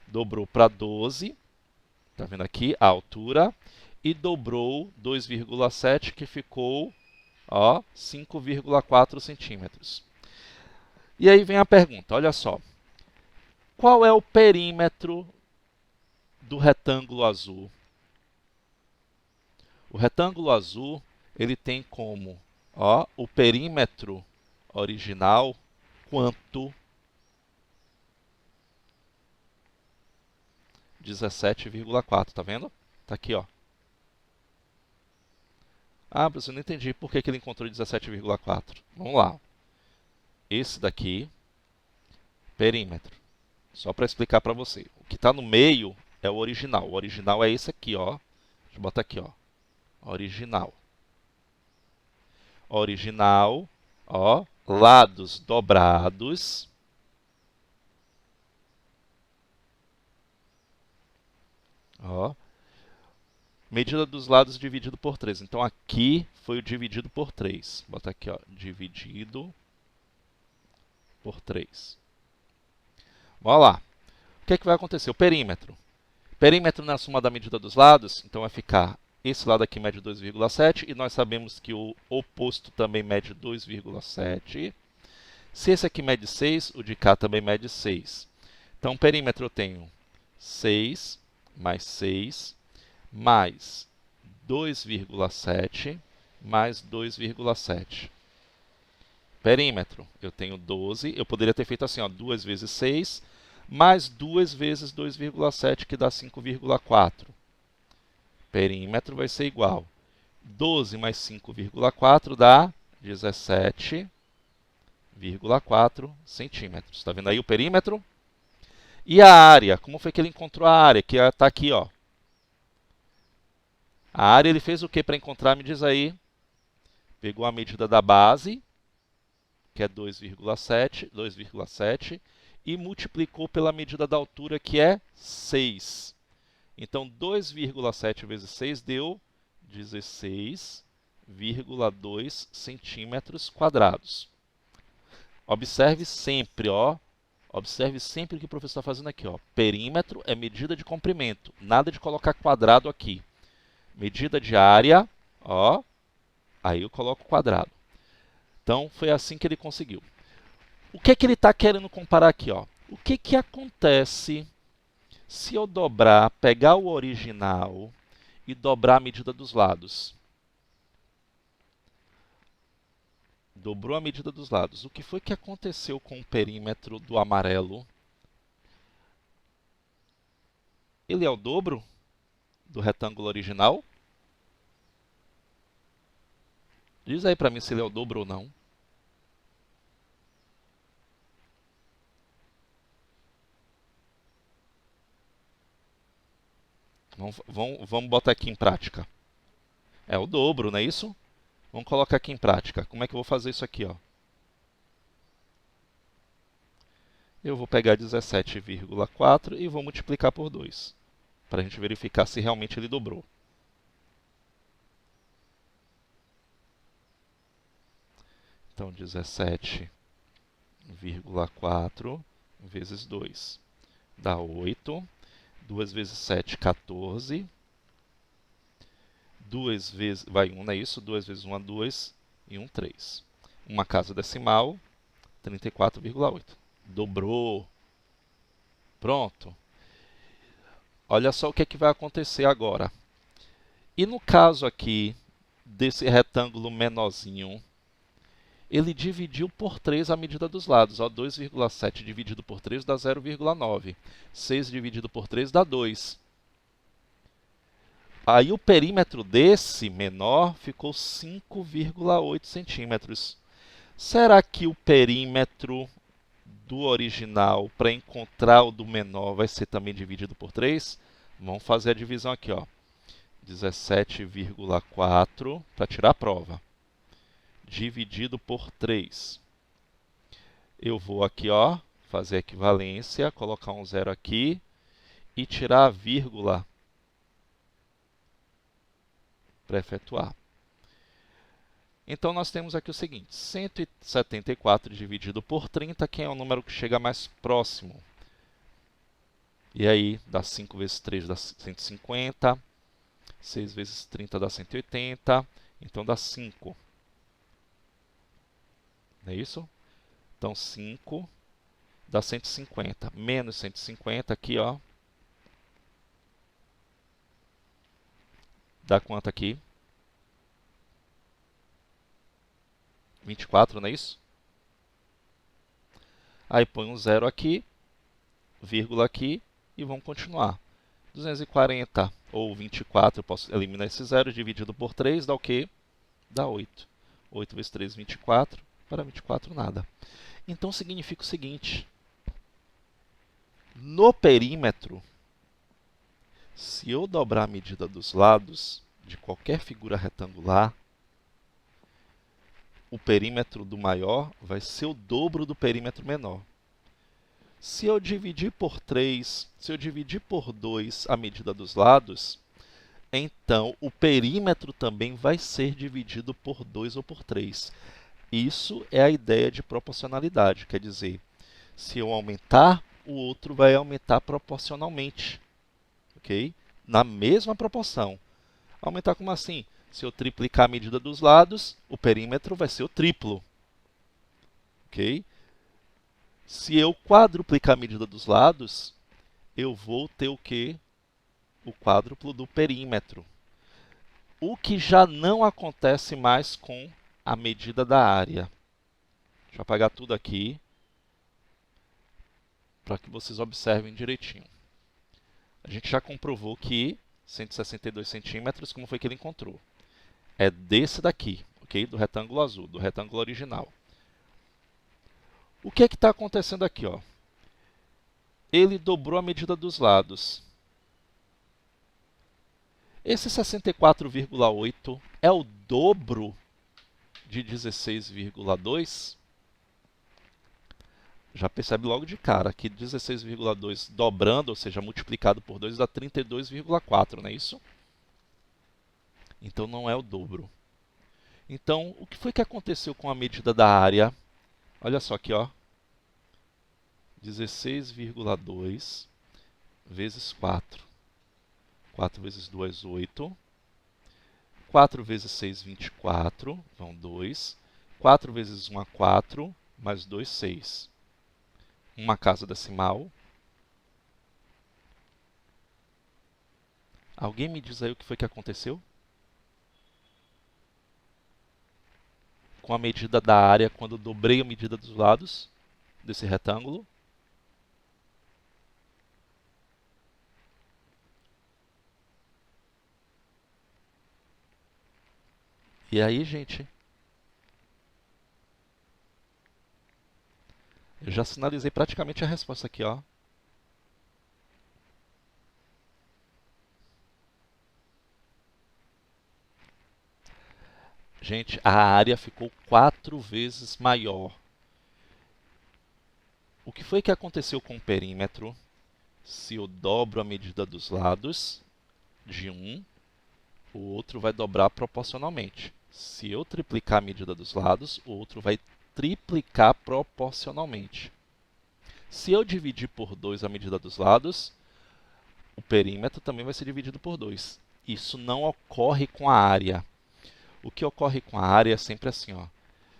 Dobrou para 12. Tá vendo aqui a altura? E dobrou 2,7, que ficou 5,4 centímetros. E aí vem a pergunta, olha só. qual é o perímetro do retângulo azul? O retângulo azul, ele tem como, ó, o perímetro original quanto? 17,4, tá vendo? Tá aqui, ó. Ah, professor, eu não entendi por que ele encontrou 17,4. Vamos lá. Esse daqui, perímetro. Só para explicar para você. O que está no meio é o original. O original é esse aqui, ó. Deixa eu botar aqui, ó. Original. Original, ó. Lados dobrados. Ó. Medida dos lados dividido por 3. Então, aqui foi o dividido por 3. Vou botar aqui, ó. Dividido por 3. Vamos lá. O que é que vai acontecer? O perímetro. Perímetro na soma da medida dos lados, então vai ficar esse lado aqui mede 2,7 e nós sabemos que o oposto também mede 2,7. Se esse aqui mede 6, o de cá também mede 6. Então, perímetro eu tenho 6 mais 6 mais 2,7 mais 2,7. Perímetro, eu tenho 12. Eu poderia ter feito assim, ó, 2 vezes 6 mais 2 vezes 2,7, que dá 5,4. Perímetro vai ser igual. 12 mais 5,4 dá 17,4 centímetros. Está vendo aí o perímetro? E a área? Como foi que ele encontrou a área? Que está aqui, ó. A área ele fez o que para encontrar? Me diz aí. Pegou a medida da base, que é 2,7, e multiplicou pela medida da altura, que é 6. Então, 2,7 vezes 6 deu 16,2 centímetros quadrados. Observe sempre, ó. Observe sempre o que o professor está fazendo aqui, ó. Perímetro é medida de comprimento. Nada de colocar quadrado aqui. Medida de área, ó. Aí eu coloco quadrado. Então, foi assim que ele conseguiu. O que é que ele está querendo comparar aqui, ó? O que que acontece se eu dobrar, pegar o original e dobrar a medida dos lados? Dobrou a medida dos lados. O que foi que aconteceu com o perímetro do amarelo? Ele é o dobro do retângulo original? Diz aí para mim se ele é o dobro ou não. Vamos botar aqui em prática. É o dobro, não é isso? Vamos colocar aqui em prática. Como é que eu vou fazer isso aqui, ó? Eu vou pegar 17,4 e vou multiplicar por 2, para a gente verificar se realmente ele dobrou. Então, 17,4 vezes 2 dá 8. 2 vezes 7, 14. 2 vezes, vai 1, não é isso? 2 vezes 1 é 2 e 1, 3. Uma casa decimal, 34,8. Dobrou. Pronto. Olha só o que é que vai acontecer agora. E no caso aqui, desse retângulo menorzinho, ele dividiu por 3 a medida dos lados. 2,7 dividido por 3 dá 0,9. 6 dividido por 3 dá 2. Aí o perímetro desse menor ficou 5,8 centímetros. Será que o perímetro do original, para encontrar o do menor, vai ser também dividido por 3? Vamos fazer a divisão aqui, ó. 17,4 para tirar a prova. Dividido por 3. Eu vou aqui, ó, fazer a equivalência, colocar um zero aqui e tirar a vírgula para efetuar. Então, nós temos aqui o seguinte, 174 dividido por 30, quem é o número que chega mais próximo? E aí, dá 5 vezes 3 dá 150, 6 vezes 30 dá 180, então dá 5. Não é isso? Então, 5 dá 150. Menos 150 aqui, ó. Dá quanto aqui? 24, não é isso? Aí põe um zero aqui, vírgula aqui, e vamos continuar. 240 ou 24, eu posso eliminar esse zero, dividido por 3, dá o quê? Dá 8. 8 vezes 3, 24. Para 24, nada. Então, significa o seguinte. No perímetro, se eu dobrar a medida dos lados de qualquer figura retangular, o perímetro do maior vai ser o dobro do perímetro menor. Se eu dividir por 3, se eu dividir por 2 a medida dos lados, então o perímetro também vai ser dividido por 2 ou por 3. Isso é a ideia de proporcionalidade, quer dizer, se eu aumentar, o outro vai aumentar proporcionalmente, ok? Na mesma proporção. Aumentar como assim? Se eu triplicar a medida dos lados, o perímetro vai ser o triplo, ok? Se eu quadruplicar a medida dos lados, eu vou ter o quê? O quádruplo do perímetro. O que já não acontece mais com a medida da área. Deixa eu apagar tudo aqui, para que vocês observem direitinho. A gente já comprovou que 162 centímetros, como foi que ele encontrou? É desse daqui, ok? Do retângulo azul, do retângulo original. O que é que está acontecendo aqui, ó? Ele dobrou a medida dos lados. Esse 64,8 é o dobro de 16,2? Já percebe logo de cara que 16,2 dobrando, ou seja, multiplicado por 2, dá 32,4, não é isso? Então não é o dobro. Então, o que foi que aconteceu com a medida da área? Olha só aqui, ó. 16,2 vezes 4. 4 vezes 2, 8. 4 vezes 6, 24. Vão 2. 4 vezes 1 é 4. Mais 2, 6. Uma casa decimal. Alguém me diz aí o que foi que aconteceu? Com a medida da área, quando eu dobrei a medida dos lados desse retângulo. E aí, gente? Eu já sinalizei praticamente a resposta aqui, ó. Gente, a área ficou 4 vezes maior. O que foi que aconteceu com o perímetro? Se eu dobro a medida dos lados de um, o outro vai dobrar proporcionalmente. Se eu triplicar a medida dos lados, o outro vai triplicar proporcionalmente. Se eu dividir por 2 a medida dos lados, o perímetro também vai ser dividido por 2. Isso não ocorre com a área. O que ocorre com a área é sempre assim, ó.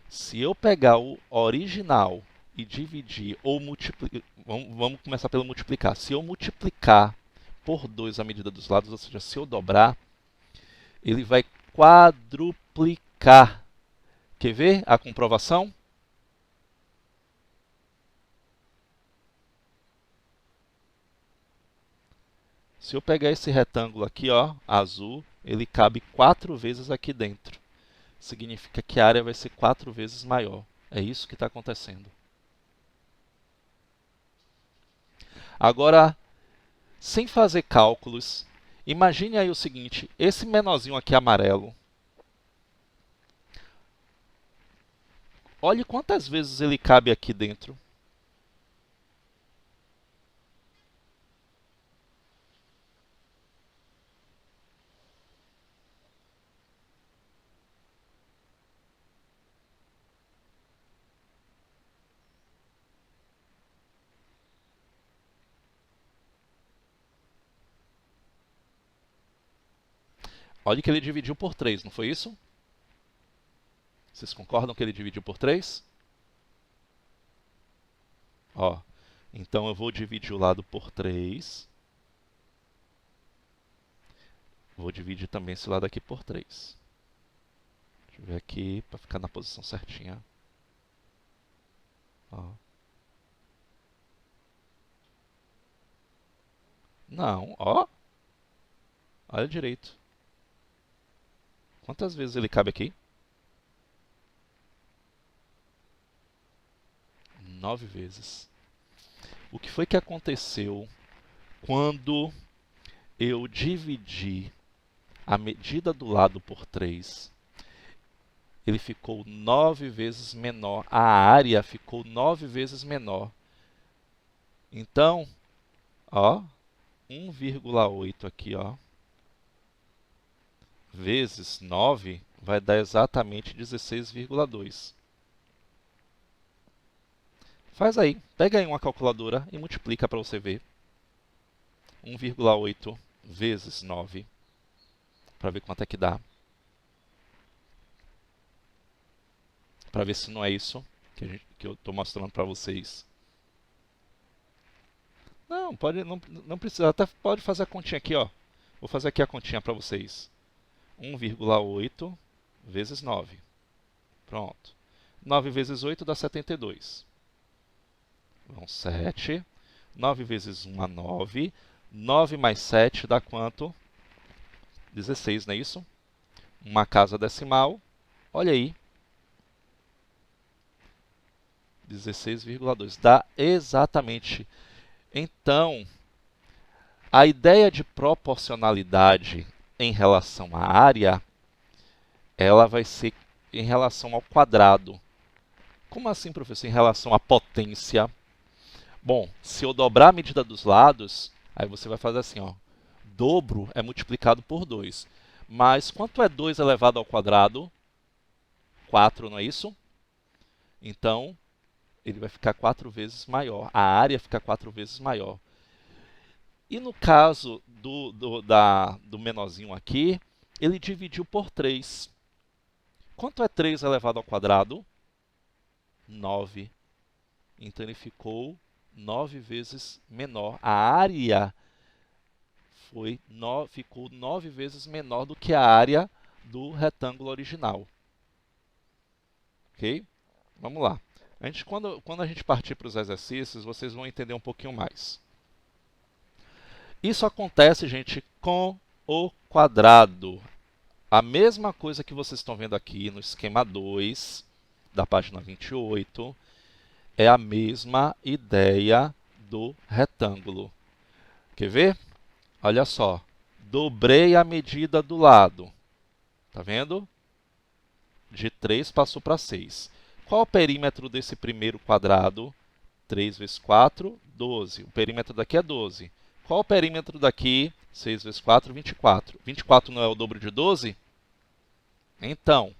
Se eu pegar o original e dividir ou multiplicar, vamos começar pelo multiplicar. Se eu multiplicar por 2 a medida dos lados, ou seja, se eu dobrar, ele vai quadruplicar. Quer ver a comprovação? Se eu pegar esse retângulo aqui, ó, azul, ele cabe 4 vezes aqui dentro. Significa que a área vai ser 4 vezes maior. É isso que está acontecendo. Agora, sem fazer cálculos, imagine aí o seguinte, esse menorzinho aqui amarelo, olhe quantas vezes ele cabe aqui dentro. Olhe que ele dividiu por 3, não foi isso? Vocês concordam que ele dividiu por 3? Ó, Então, eu vou dividir o lado por 3. Vou dividir também esse lado aqui por 3. Deixa eu ver aqui, para ficar na posição certinha. Ó. Não, ó. Olha direito. Quantas vezes ele cabe aqui? 9 vezes. O que foi que aconteceu quando eu dividi a medida do lado por 3? Ele ficou 9 vezes menor. A área ficou 9 vezes menor. Então, ó, 1,8 aqui, ó, vezes 9 vai dar exatamente 16,2. Faz aí, pega aí uma calculadora e multiplica para você ver. 1,8 vezes 9, para ver quanto é que dá. Para ver se não é isso que eu estou mostrando para vocês. Não, não precisa, até pode fazer a continha aqui, ó. Vou fazer aqui a continha para vocês. 1,8 vezes 9. Pronto. 9 vezes 8 dá 72. Vão 7. 9 vezes 1 dá 9. 9 mais 7 dá quanto? 16, não é isso? Uma casa decimal. Olha aí. 16,2. Dá exatamente. Então, a ideia de proporcionalidade em relação à área, ela vai ser em relação ao quadrado. Como assim, professor? Em relação à potência? Bom, se eu dobrar a medida dos lados, aí você vai fazer assim, ó. Dobro é multiplicado por 2. Mas quanto é 2 elevado ao quadrado? 4, não é isso? Então, ele vai ficar 4 vezes maior. A área fica 4 vezes maior. E no caso do menorzinho aqui, ele dividiu por 3. Quanto é 3 elevado ao quadrado? 9. Então ele ficou 9 vezes menor. A área ficou 9 vezes menor do que a área do retângulo original. Ok? Vamos lá. Quando a gente partir para os exercícios, vocês vão entender um pouquinho mais. Isso acontece, gente, com o quadrado. A mesma coisa que vocês estão vendo aqui no esquema 2, da página 28, é a mesma ideia do retângulo. Quer ver? Olha só. Dobrei a medida do lado. Tá vendo? De 3 passou para 6. Qual o perímetro desse primeiro quadrado? 3 vezes 4, 12. O perímetro daqui é 12. Qual o perímetro daqui? 6 vezes 4, 24. 24 não é o dobro de 12? Então,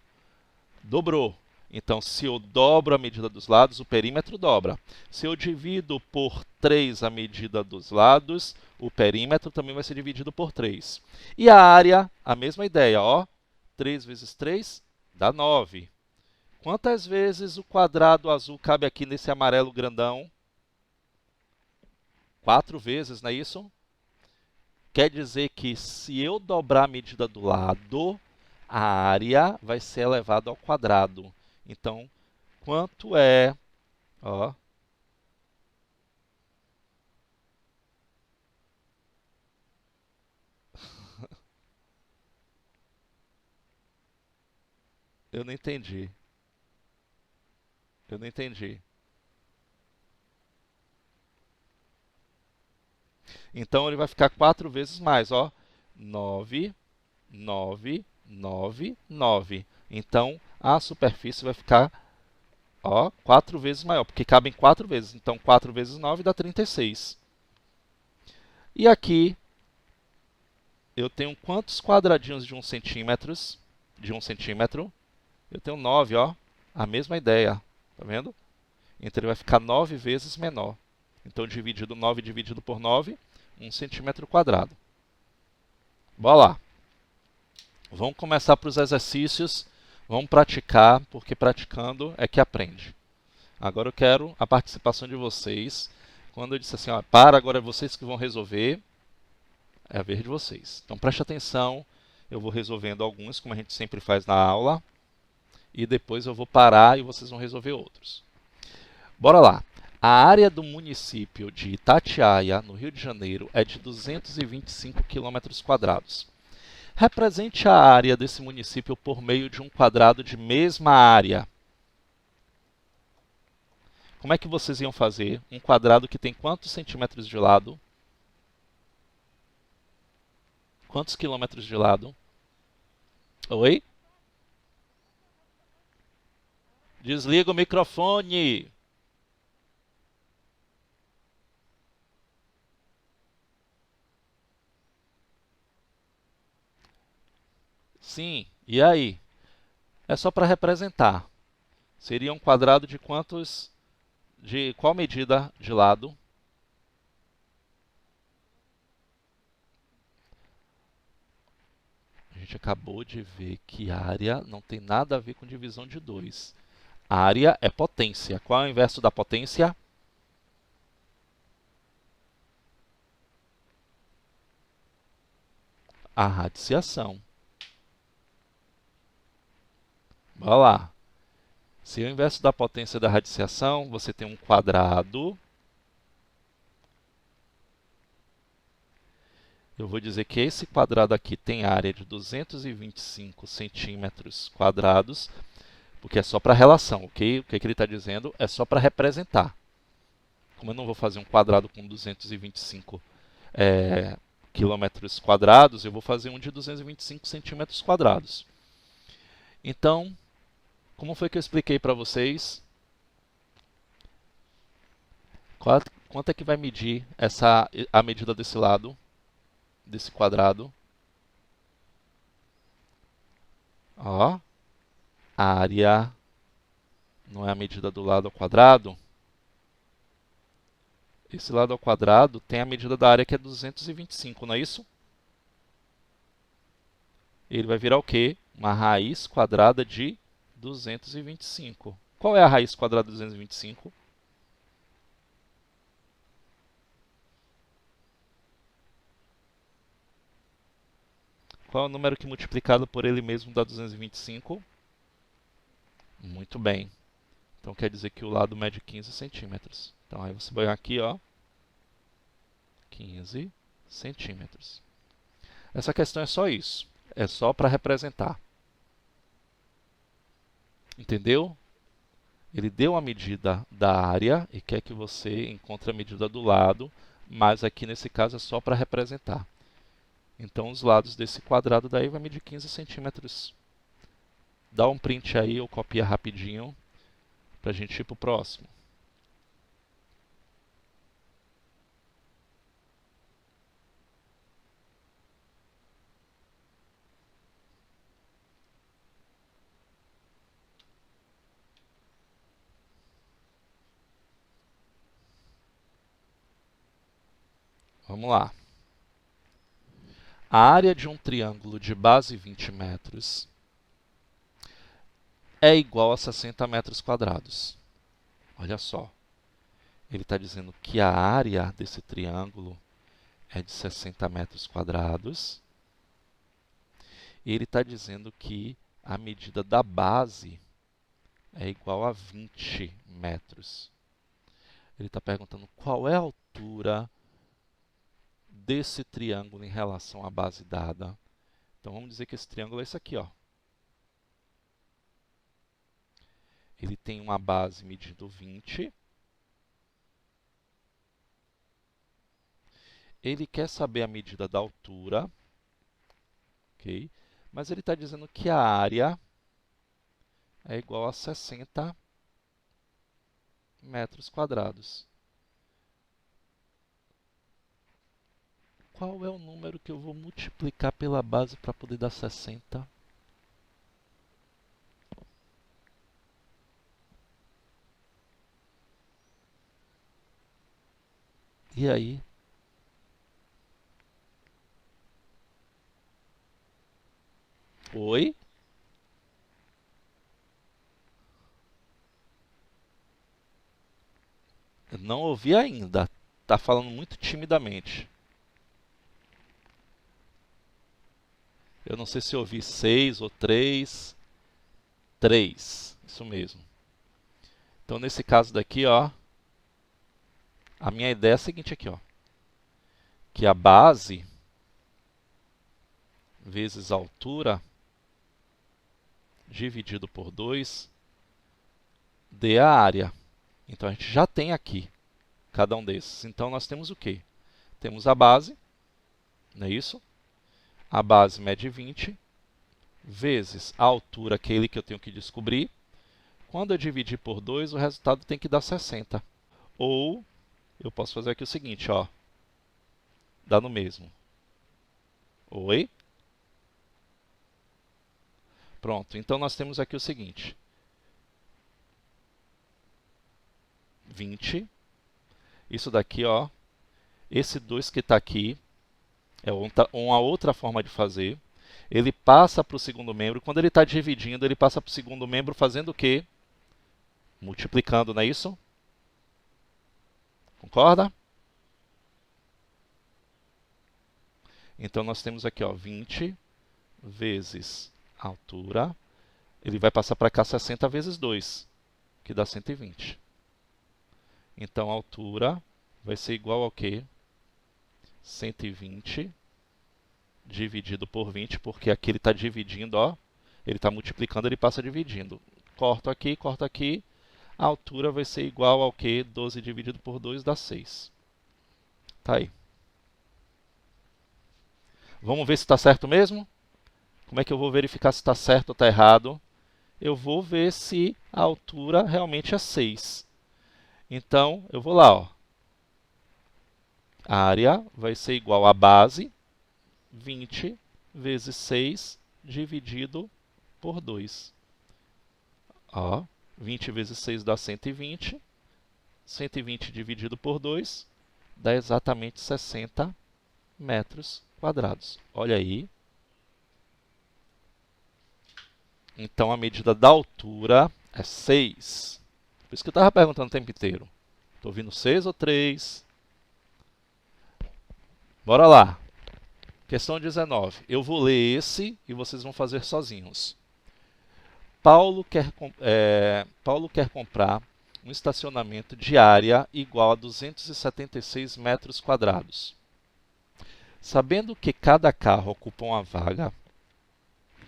dobrou. Então, se eu dobro a medida dos lados, o perímetro dobra. Se eu divido por 3 a medida dos lados, o perímetro também vai ser dividido por 3. E a área, a mesma ideia, ó. 3 vezes 3 dá 9. Quantas vezes o quadrado azul cabe aqui nesse amarelo grandão? 4 vezes, não é isso? Quer dizer que se eu dobrar a medida do lado, a área vai ser elevada ao quadrado. Então, quanto é... Ó, eu não entendi. Eu não entendi. Então, ele vai ficar 4 vezes mais, ó. 9, 9, 9, 9. Então, a superfície vai ficar, ó, 4 vezes maior, porque cabem 4 vezes. Então, 4 vezes 9 dá 36. E aqui, eu tenho quantos quadradinhos de 1 centímetro? De 1 centímetro? Eu tenho 9, ó. A mesma ideia. Tá vendo? Então, ele vai ficar 9 vezes menor. Então, 9 dividido por 9, 1 centímetro quadrado. Bora lá. Vamos começar para os exercícios. Vamos praticar, porque praticando é que aprende. Agora eu quero a participação de vocês. Quando eu disse assim, ó, para, agora é vocês que vão resolver, é a vez de vocês. Então preste atenção, eu vou resolvendo alguns, como a gente sempre faz na aula, e depois eu vou parar e vocês vão resolver outros. Bora lá. A área do município de Itatiaia, no Rio de Janeiro, é de 225 km². Represente a área desse município por meio de um quadrado de mesma área. Como é que vocês iam fazer um quadrado que tem quantos centímetros de lado? Quantos quilômetros de lado? Oi? Desliga o microfone. Sim, e aí? É só para representar. Seria um quadrado de quantos? De qual medida de lado? A gente acabou de ver que área não tem nada a ver com divisão de 2. Área é potência. Qual é o inverso da potência? A radiciação. Bora lá. Se o inverso da potência da radiciação, você tem um quadrado. Eu vou dizer que esse quadrado aqui tem área de 225 centímetros quadrados, porque é só para relação, ok? O que ele está dizendo é só para representar. Como eu não vou fazer um quadrado com 225 quilômetros quadrados, eu vou fazer um de 225 centímetros quadrados. Então, como foi que eu expliquei para vocês? Quanto é que vai medir a medida desse lado, desse quadrado? Ó, a área não é a medida do lado ao quadrado? Esse lado ao quadrado tem a medida da área que é 225, não é isso? Ele vai virar o quê? Uma raiz quadrada de 225. Qual é a raiz quadrada de 225? Qual é o número que multiplicado por ele mesmo dá 225? Muito bem. Então quer dizer que o lado mede 15 centímetros. Então aí você vai aqui, ó, 15 centímetros. Essa questão é só isso. É só para representar. Entendeu? Ele deu a medida da área e quer que você encontre a medida do lado, mas aqui nesse caso é só para representar. Então os lados desse quadrado daí vai medir 15 centímetros. Dá um print aí ou copia rapidinho para a gente ir para o próximo. Vamos lá. A área de um triângulo de base 20 metros é igual a 60 metros quadrados. Olha só. Ele está dizendo que a área desse triângulo é de 60 metros quadrados. E ele está dizendo que a medida da base é igual a 20 metros. Ele está perguntando qual é a altura desse triângulo em relação à base dada. Então vamos dizer que esse triângulo é esse aqui, ó. Ele tem uma base medindo 20. Ele quer saber a medida da altura, ok? Mas ele está dizendo que a área é igual a 60 metros quadrados. Qual é o número que eu vou multiplicar pela base para poder dar 60? E aí? Oi? Eu não ouvi ainda. está falando muito timidamente. Eu não sei se eu ouvi 6 ou 3. 3, isso mesmo. Então, nesse caso daqui, ó, a minha ideia é a seguinte aqui, ó, que a base vezes a altura dividido por 2 dê a área. Então, a gente já tem aqui cada um desses. Então, nós temos o quê? Temos a base, não é isso? A base mede 20, vezes a altura, aquele que eu tenho que descobrir. Quando eu dividir por 2, o resultado tem que dar 60. Ou, eu posso fazer aqui o seguinte, ó, dá no mesmo. Oi? Pronto, então nós temos aqui o seguinte. 20. Isso daqui, ó, esse 2 que está aqui, é uma outra forma de fazer. Ele passa para o segundo membro. Quando ele está dividindo, ele passa para o segundo membro fazendo o quê? Multiplicando, não é isso? Concorda? Então, nós temos aqui, ó, 20 vezes a altura. Ele vai passar para cá 60 vezes 2, que dá 120. Então, a altura vai ser igual ao quê? 120 dividido por 20, porque aqui ele está dividindo, ó. Ele está multiplicando, ele passa dividindo. Corto aqui. A altura vai ser igual ao quê? 12 dividido por 2 dá 6. Tá aí. Vamos ver se está certo mesmo? Como é que eu vou verificar se está certo ou está errado? Eu vou ver se a altura realmente é 6. Então, eu vou lá, ó. A área vai ser igual à base, 20 vezes 6 dividido por 2. Ó, 20 vezes 6 dá 120. 120 dividido por 2 dá exatamente 60 metros quadrados. Olha aí. Então, a medida da altura é 6. Por isso que eu estava perguntando o tempo inteiro. Estou ouvindo 6 ou 3? Bora lá. Questão 19. Eu vou ler esse e vocês vão fazer sozinhos. Paulo quer comprar um estacionamento de área igual a 276 metros quadrados. Sabendo que cada carro ocupa uma vaga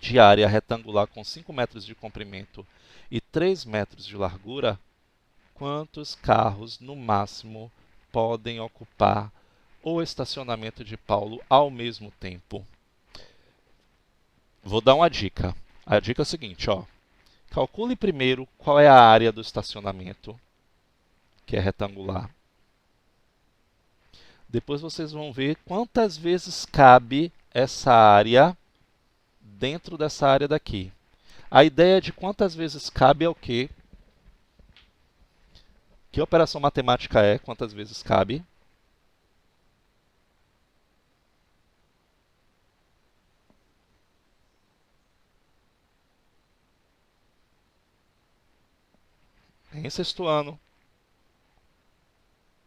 de área retangular com 5 metros de comprimento e 3 metros de largura, quantos carros no máximo podem ocupar o estacionamento de Paulo ao mesmo tempo? Vou dar uma dica. A dica é a seguinte, ó. Calcule primeiro qual é a área do estacionamento, que é retangular. Depois vocês vão ver quantas vezes cabe essa área dentro dessa área daqui. A ideia de quantas vezes cabe é o quê? Que operação matemática é quantas vezes cabe? Em sexto ano.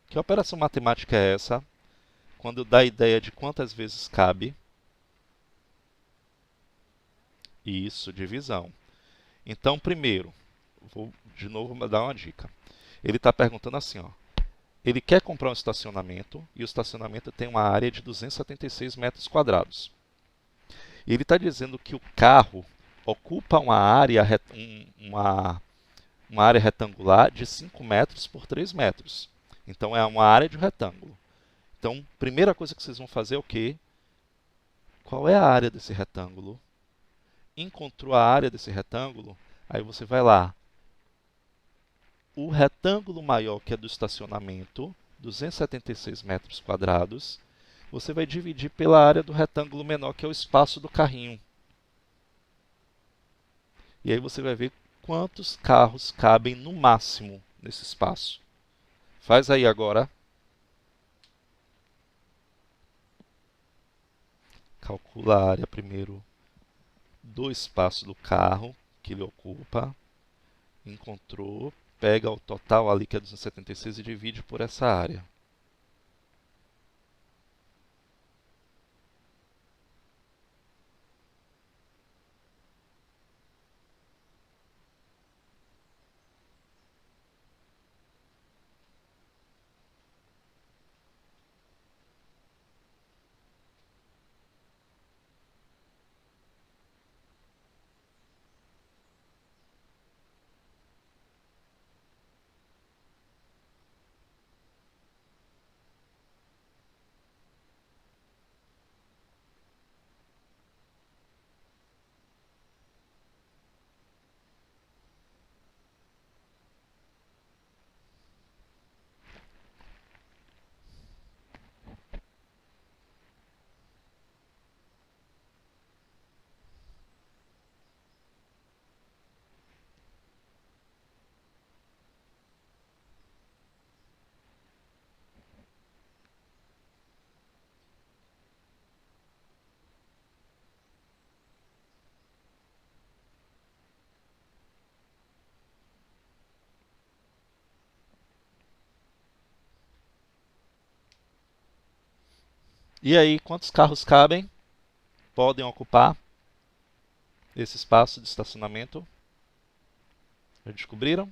Que operação matemática é essa? Quando dá a ideia de quantas vezes cabe? Isso, divisão. Então, primeiro, vou de novo dar uma dica. Ele está perguntando assim, ó. Ele quer comprar um estacionamento e o estacionamento tem uma área de 276 metros quadrados. Ele está dizendo que o carro ocupa uma área retangular de 5 metros por 3 metros. Então, é uma área de um retângulo. Então, primeira coisa que vocês vão fazer é o quê? Qual é a área desse retângulo? Encontrou a área desse retângulo? Aí você vai lá. O retângulo maior, que é do estacionamento, 276 metros quadrados, você vai dividir pela área do retângulo menor, que é o espaço do carrinho. E aí você vai ver quantos carros cabem no máximo nesse espaço. Faz aí agora. Calcula a área primeiro do espaço do carro que ele ocupa. Encontrou. Pega o total ali, que é 276, e divide por essa área. E aí, quantos carros cabem? Podem ocupar esse espaço de estacionamento? Já descobriram?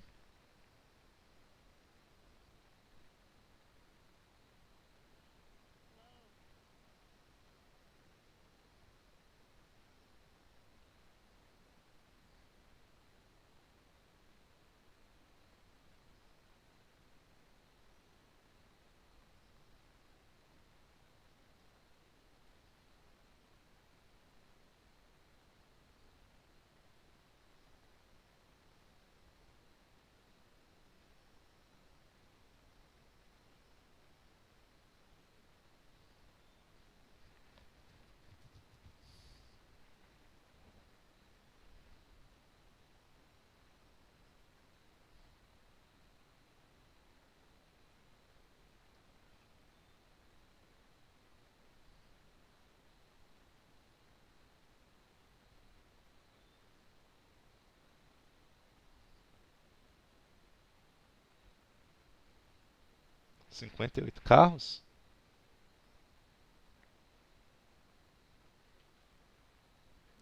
58 carros?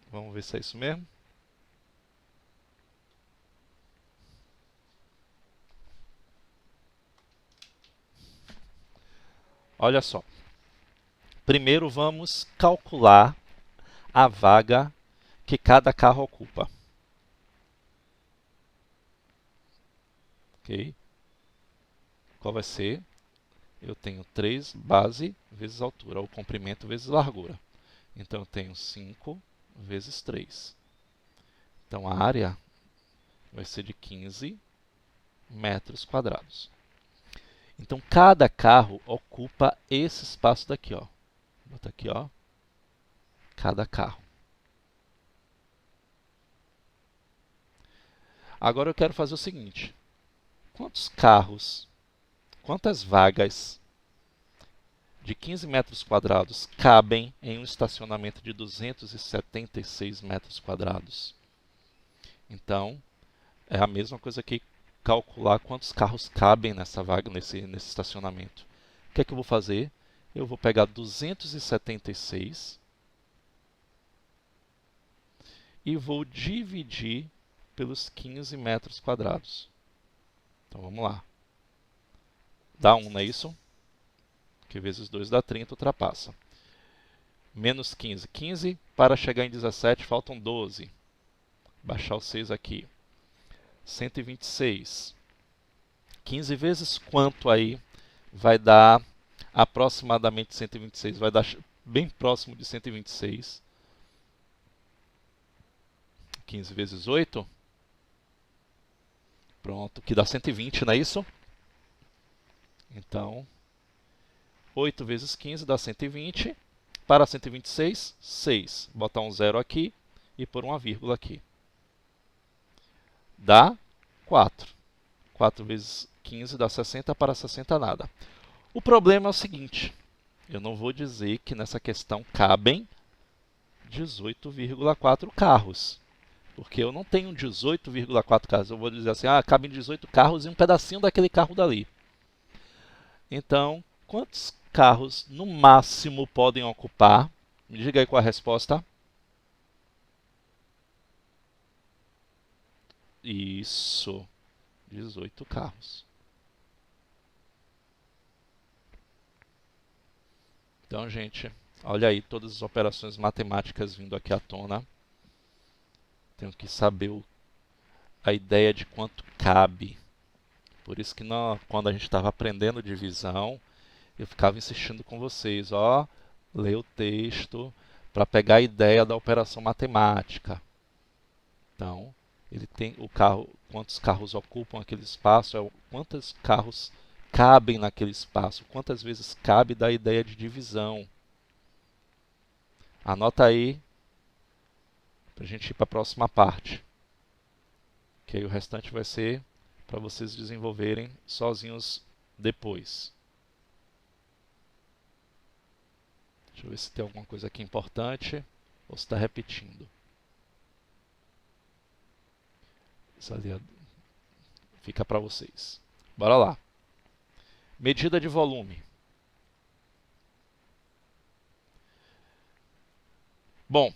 Vamos ver se é isso mesmo. Olha só. Primeiro vamos calcular a vaga que cada carro ocupa. Ok? Qual vai ser? Eu tenho 3 base vezes altura, ou comprimento vezes largura. Então eu tenho 5 vezes 3. Então a área vai ser de 15 metros quadrados. Então cada carro ocupa esse espaço daqui, ó. Vou botar aqui, ó. Cada carro. Agora eu quero fazer o seguinte: quantos carros, quantas vagas de 15 metros quadrados cabem em um estacionamento de 276 metros quadrados? Então, é a mesma coisa que calcular quantos carros cabem nessa vaga, nesse estacionamento. O que é que eu vou fazer? Eu vou pegar 276 e vou dividir pelos 15 metros quadrados. Então vamos lá. Dá 1, não é isso? Que vezes 2 dá 30, ultrapassa. Menos 15. 15 para chegar em 17, faltam 12. Baixar o 6 aqui. 126. 15 vezes quanto aí vai dar aproximadamente 126? Vai dar bem próximo de 126. 15 vezes 8. Pronto, que dá 120, não é isso? Então, 8 vezes 15 dá 120. Para 126, 6. Botar um zero aqui e pôr uma vírgula aqui. Dá 4. 4 vezes 15 dá 60, para 60 nada. O problema é o seguinte: eu não vou dizer que nessa questão cabem 18,4 carros. Porque eu não tenho 18,4 carros. Eu vou dizer assim, cabem 18 carros e um pedacinho daquele carro dali. Então, quantos carros no máximo podem ocupar? Me diga aí qual é a resposta. Isso, 18 carros. Então, gente, olha aí todas as operações matemáticas vindo aqui à tona. Tenho que saber a ideia de quanto cabe. Por isso que quando a gente estava aprendendo divisão, eu ficava insistindo com vocês, ó, ler o texto para pegar a ideia da operação matemática. Então, ele tem o carro, quantos carros ocupam aquele espaço, quantos carros cabem naquele espaço, quantas vezes cabe da ideia de divisão. Anota aí para a gente ir para a próxima parte. Que aí o restante vai ser para vocês desenvolverem sozinhos depois. Deixa eu ver se tem alguma coisa aqui importante ou se está repetindo. Isso ali fica para vocês. Bora lá. Medida de volume. Bom,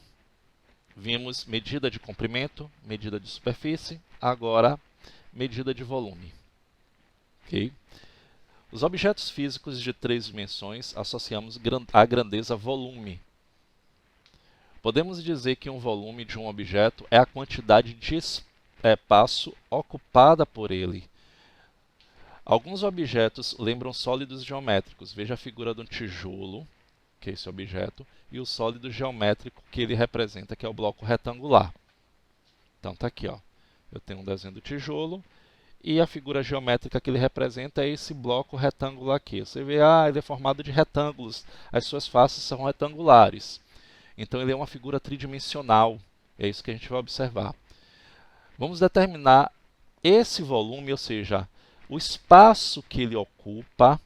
vimos medida de comprimento, medida de superfície, agora medida de volume. Okay? Os objetos físicos de 3 dimensões associamos à grandeza volume. Podemos dizer que um volume de um objeto é a quantidade de espaço ocupada por ele. Alguns objetos lembram sólidos geométricos. Veja a figura de um tijolo, que é esse objeto, e o sólido geométrico que ele representa, que é o bloco retangular. Então está aqui, ó. Eu tenho um desenho do tijolo e a figura geométrica que ele representa é esse bloco retângulo aqui. Você vê, ele é formado de retângulos, as suas faces são retangulares. Então ele é uma figura tridimensional, é isso que a gente vai observar. Vamos determinar esse volume, ou seja, o espaço que ele ocupa.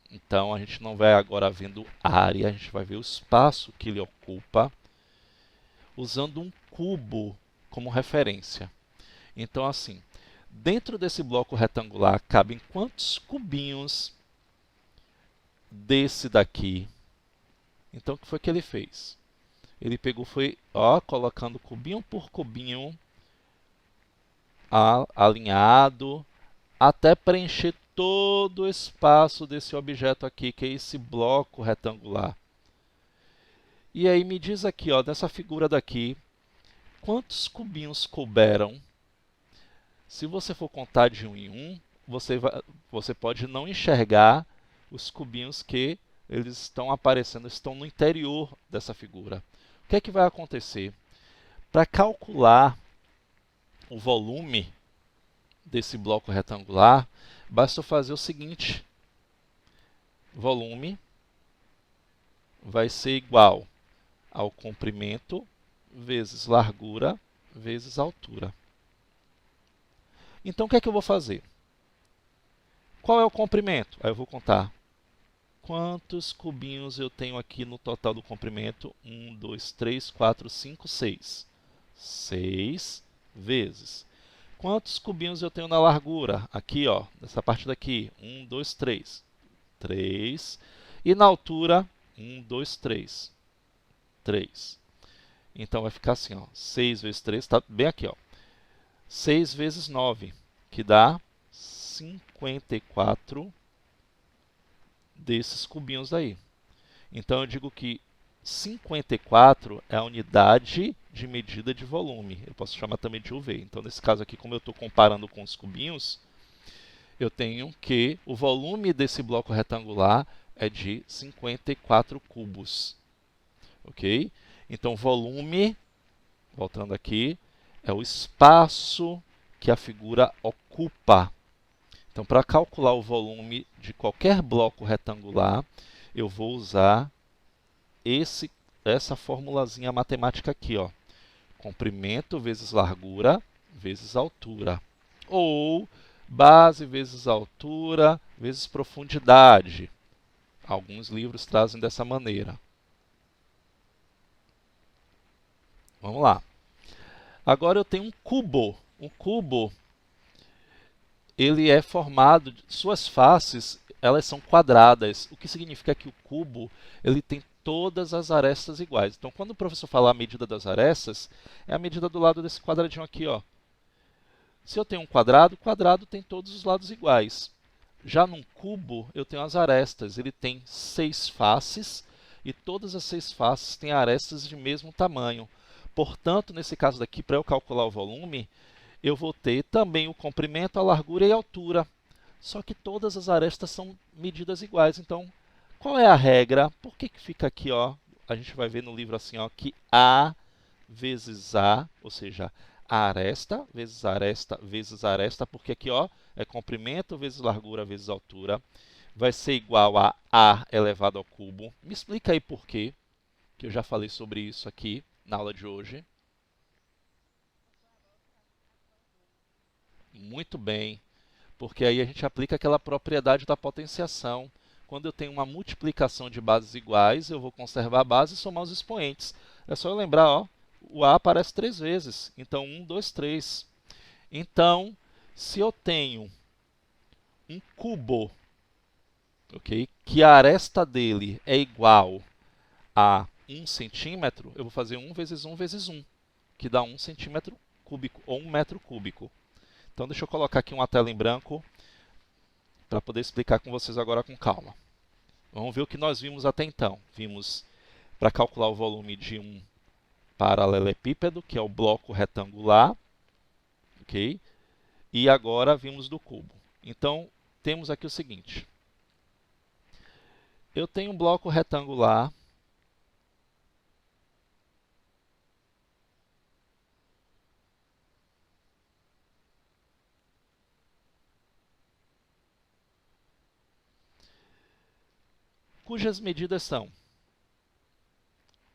Então a gente não vai agora vendo área, a gente vai ver o espaço que ele ocupa, usando um cubo como referência. Então assim, dentro desse bloco retangular cabem quantos cubinhos desse daqui? Então o que foi que ele fez? Ele pegou, foi colocando cubinho por cubinho alinhado até preencher todo o espaço desse objeto aqui, que é esse bloco retangular. E aí me diz aqui, nessa figura daqui, quantos cubinhos couberam? Se você for contar de um em um, você pode não enxergar os cubinhos que eles estão aparecendo, estão no interior dessa figura. O que é que vai acontecer? Para calcular o volume desse bloco retangular, basta eu fazer o seguinte: volume vai ser igual ao comprimento vezes largura vezes altura. Então o que é que eu vou fazer? Qual é o comprimento? Aí eu vou contar quantos cubinhos eu tenho aqui no total do comprimento. 1, 2, 3, 4, 5, 6. 6 vezes. Quantos cubinhos eu tenho na largura? Aqui, nessa parte daqui. 1, 2, 3. 3. E na altura, 1, 2, 3. 3. Então vai ficar assim, 6 vezes 3, está bem aqui, 6 vezes 9, que dá 54 desses cubinhos aí. Então eu digo que 54 é a unidade de medida de volume. Eu posso chamar também de UV. Então nesse caso aqui, como eu estou comparando com os cubinhos, eu tenho que o volume desse bloco retangular é de 54 cubos. Ok? Então volume, voltando aqui, é o espaço que a figura ocupa. Então, para calcular o volume de qualquer bloco retangular, eu vou usar essa formulazinha matemática aqui, comprimento vezes largura vezes altura. Ou base vezes altura vezes profundidade. Alguns livros trazem dessa maneira. Vamos lá. Agora eu tenho um cubo. Um cubo, ele é formado, suas faces, elas são quadradas, o que significa que o cubo ele tem todas as arestas iguais. Então, quando o professor falar a medida das arestas, é a medida do lado desse quadradinho aqui, Se eu tenho um quadrado, o quadrado tem todos os lados iguais. Já num cubo, eu tenho as arestas, ele tem 6 faces, e todas as 6 faces têm arestas de mesmo tamanho. Portanto, nesse caso daqui, para eu calcular o volume, eu vou ter também o comprimento, a largura e a altura. Só que todas as arestas são medidas iguais. Então, qual é a regra? Por que fica aqui, a gente vai ver no livro assim, que A vezes A, ou seja, a aresta vezes aresta, porque aqui, é comprimento vezes largura vezes altura, vai ser igual a A elevado ao cubo. Me explica aí por quê, que eu já falei sobre isso aqui na aula de hoje. Muito bem, porque aí a gente aplica aquela propriedade da potenciação. Quando eu tenho uma multiplicação de bases iguais, eu vou conservar a base e somar os expoentes. É só eu lembrar, o A aparece 3 vezes, então 1, 2, 3. Então, se eu tenho um cubo, ok, que a aresta dele é igual a 1 centímetro, eu vou fazer 1 vezes 1 vezes 1, que dá 1 centímetro cúbico, ou 1 metro cúbico. Então, deixa eu colocar aqui uma tela em branco para poder explicar com vocês agora com calma. Vamos ver o que nós vimos até então. Vimos para calcular o volume de um paralelepípedo, que é o bloco retangular, ok? E agora vimos do cubo. Então, temos aqui o seguinte. Eu tenho um bloco retangular cujas medidas são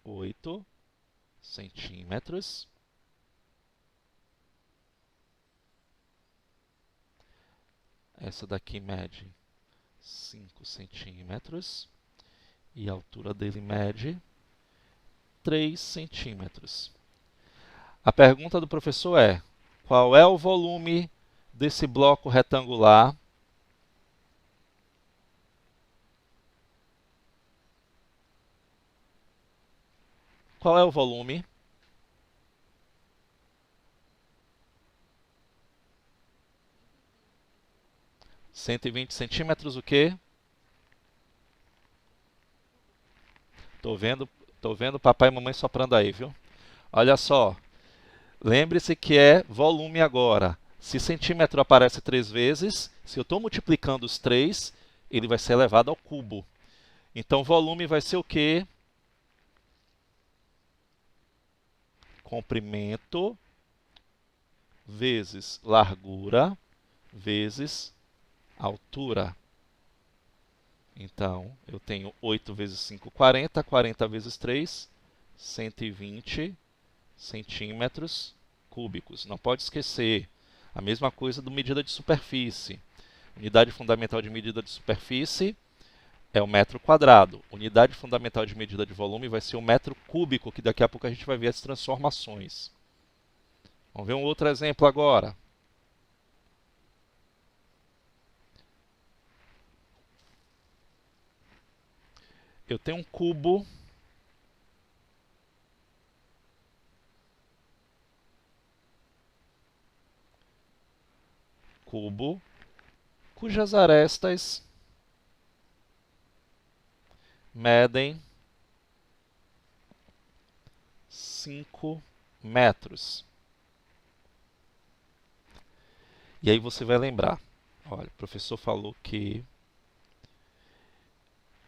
8 centímetros, essa daqui mede 5 centímetros, e a altura dele mede 3 centímetros. A pergunta do professor é: qual é o volume desse bloco retangular Qual é o volume? (120 centímetros) o quê? Tô vendo papai e mamãe soprando aí, viu? Olha só. Lembre-se que é volume agora. Se centímetro aparece 3 vezes, se eu estou multiplicando os 3, ele vai ser elevado ao cubo. Então, volume vai ser o quê? Comprimento vezes largura vezes altura. Então, eu tenho 8 vezes 5, 40. 40 vezes 3, 120 centímetros cúbicos. Não pode esquecer. A mesma coisa do medida de superfície. Unidade fundamental de medida de superfície é o metro quadrado. Unidade fundamental de medida de volume vai ser o metro cúbico, que daqui a pouco a gente vai ver as transformações. Vamos ver um outro exemplo agora. Eu tenho um cubo cujas arestas medem 5 metros. E aí você vai lembrar, olha, o professor falou que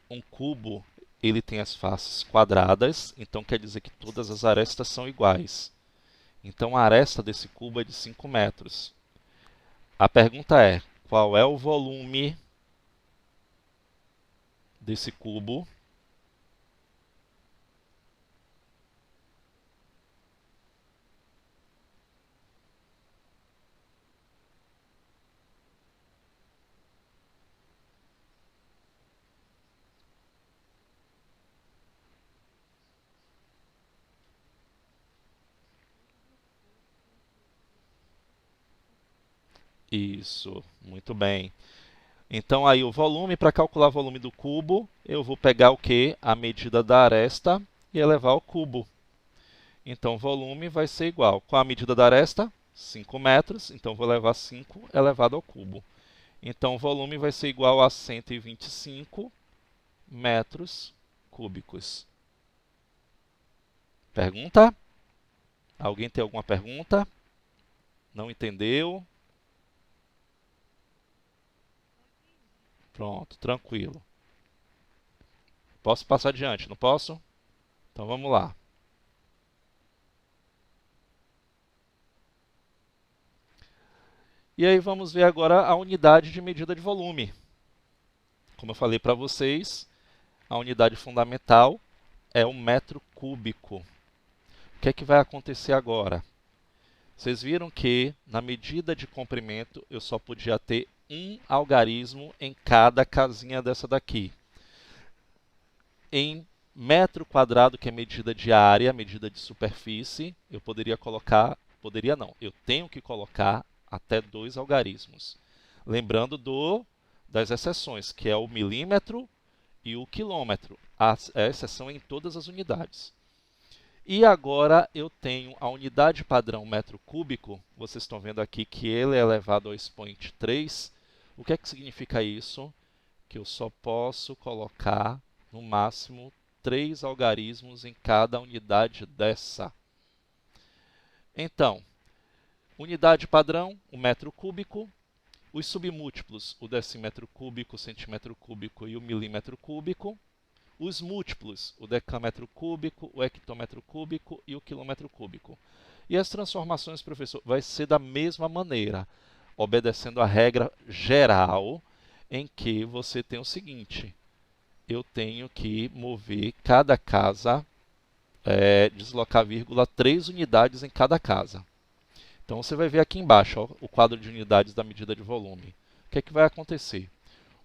um cubo ele tem as faces quadradas, então quer dizer que todas as arestas são iguais. Então a aresta desse cubo é de 5 metros. A pergunta é, qual é o volume desse cubo Isso, muito bem. Então aí o volume, para calcular o volume do cubo, eu vou pegar o quê? A medida da aresta e elevar ao cubo. Então o volume vai ser igual. Qual a medida da aresta? 5 metros, então vou levar 5 elevado ao cubo. Então o volume vai ser igual a 125 metros cúbicos. Pergunta? Alguém tem alguma pergunta? Não entendeu? Pronto, tranquilo. Posso passar adiante, não posso? Então vamos lá. E aí vamos ver agora a unidade de medida de volume. Como eu falei para vocês, a unidade fundamental é o metro cúbico. O que é que vai acontecer agora? Vocês viram que na medida de comprimento eu só podia ter um algarismo em cada casinha dessa daqui. Em metro quadrado, que é medida de área, medida de superfície, eu poderia colocar, poderia não, eu tenho que colocar até 2 algarismos. Lembrando das exceções, que é o milímetro e o quilômetro. a exceção é em todas as unidades. E agora eu tenho a unidade padrão metro cúbico, vocês estão vendo aqui que ele é elevado ao expoente 3. O que é que significa isso? Que eu só posso colocar, no máximo, 3 algarismos em cada unidade dessa. Então, unidade padrão, o metro cúbico. Os submúltiplos, o decímetro cúbico, o centímetro cúbico e o milímetro cúbico. Os múltiplos, o decâmetro cúbico, o hectômetro cúbico e o quilômetro cúbico. E as transformações, professor, vai ser da mesma maneira, obedecendo a regra geral, em que você tem o seguinte: eu tenho que mover cada casa, deslocar vírgula 3 unidades em cada casa. Então você vai ver aqui embaixo, ó, o quadro de unidades da medida de volume. O que é que vai acontecer?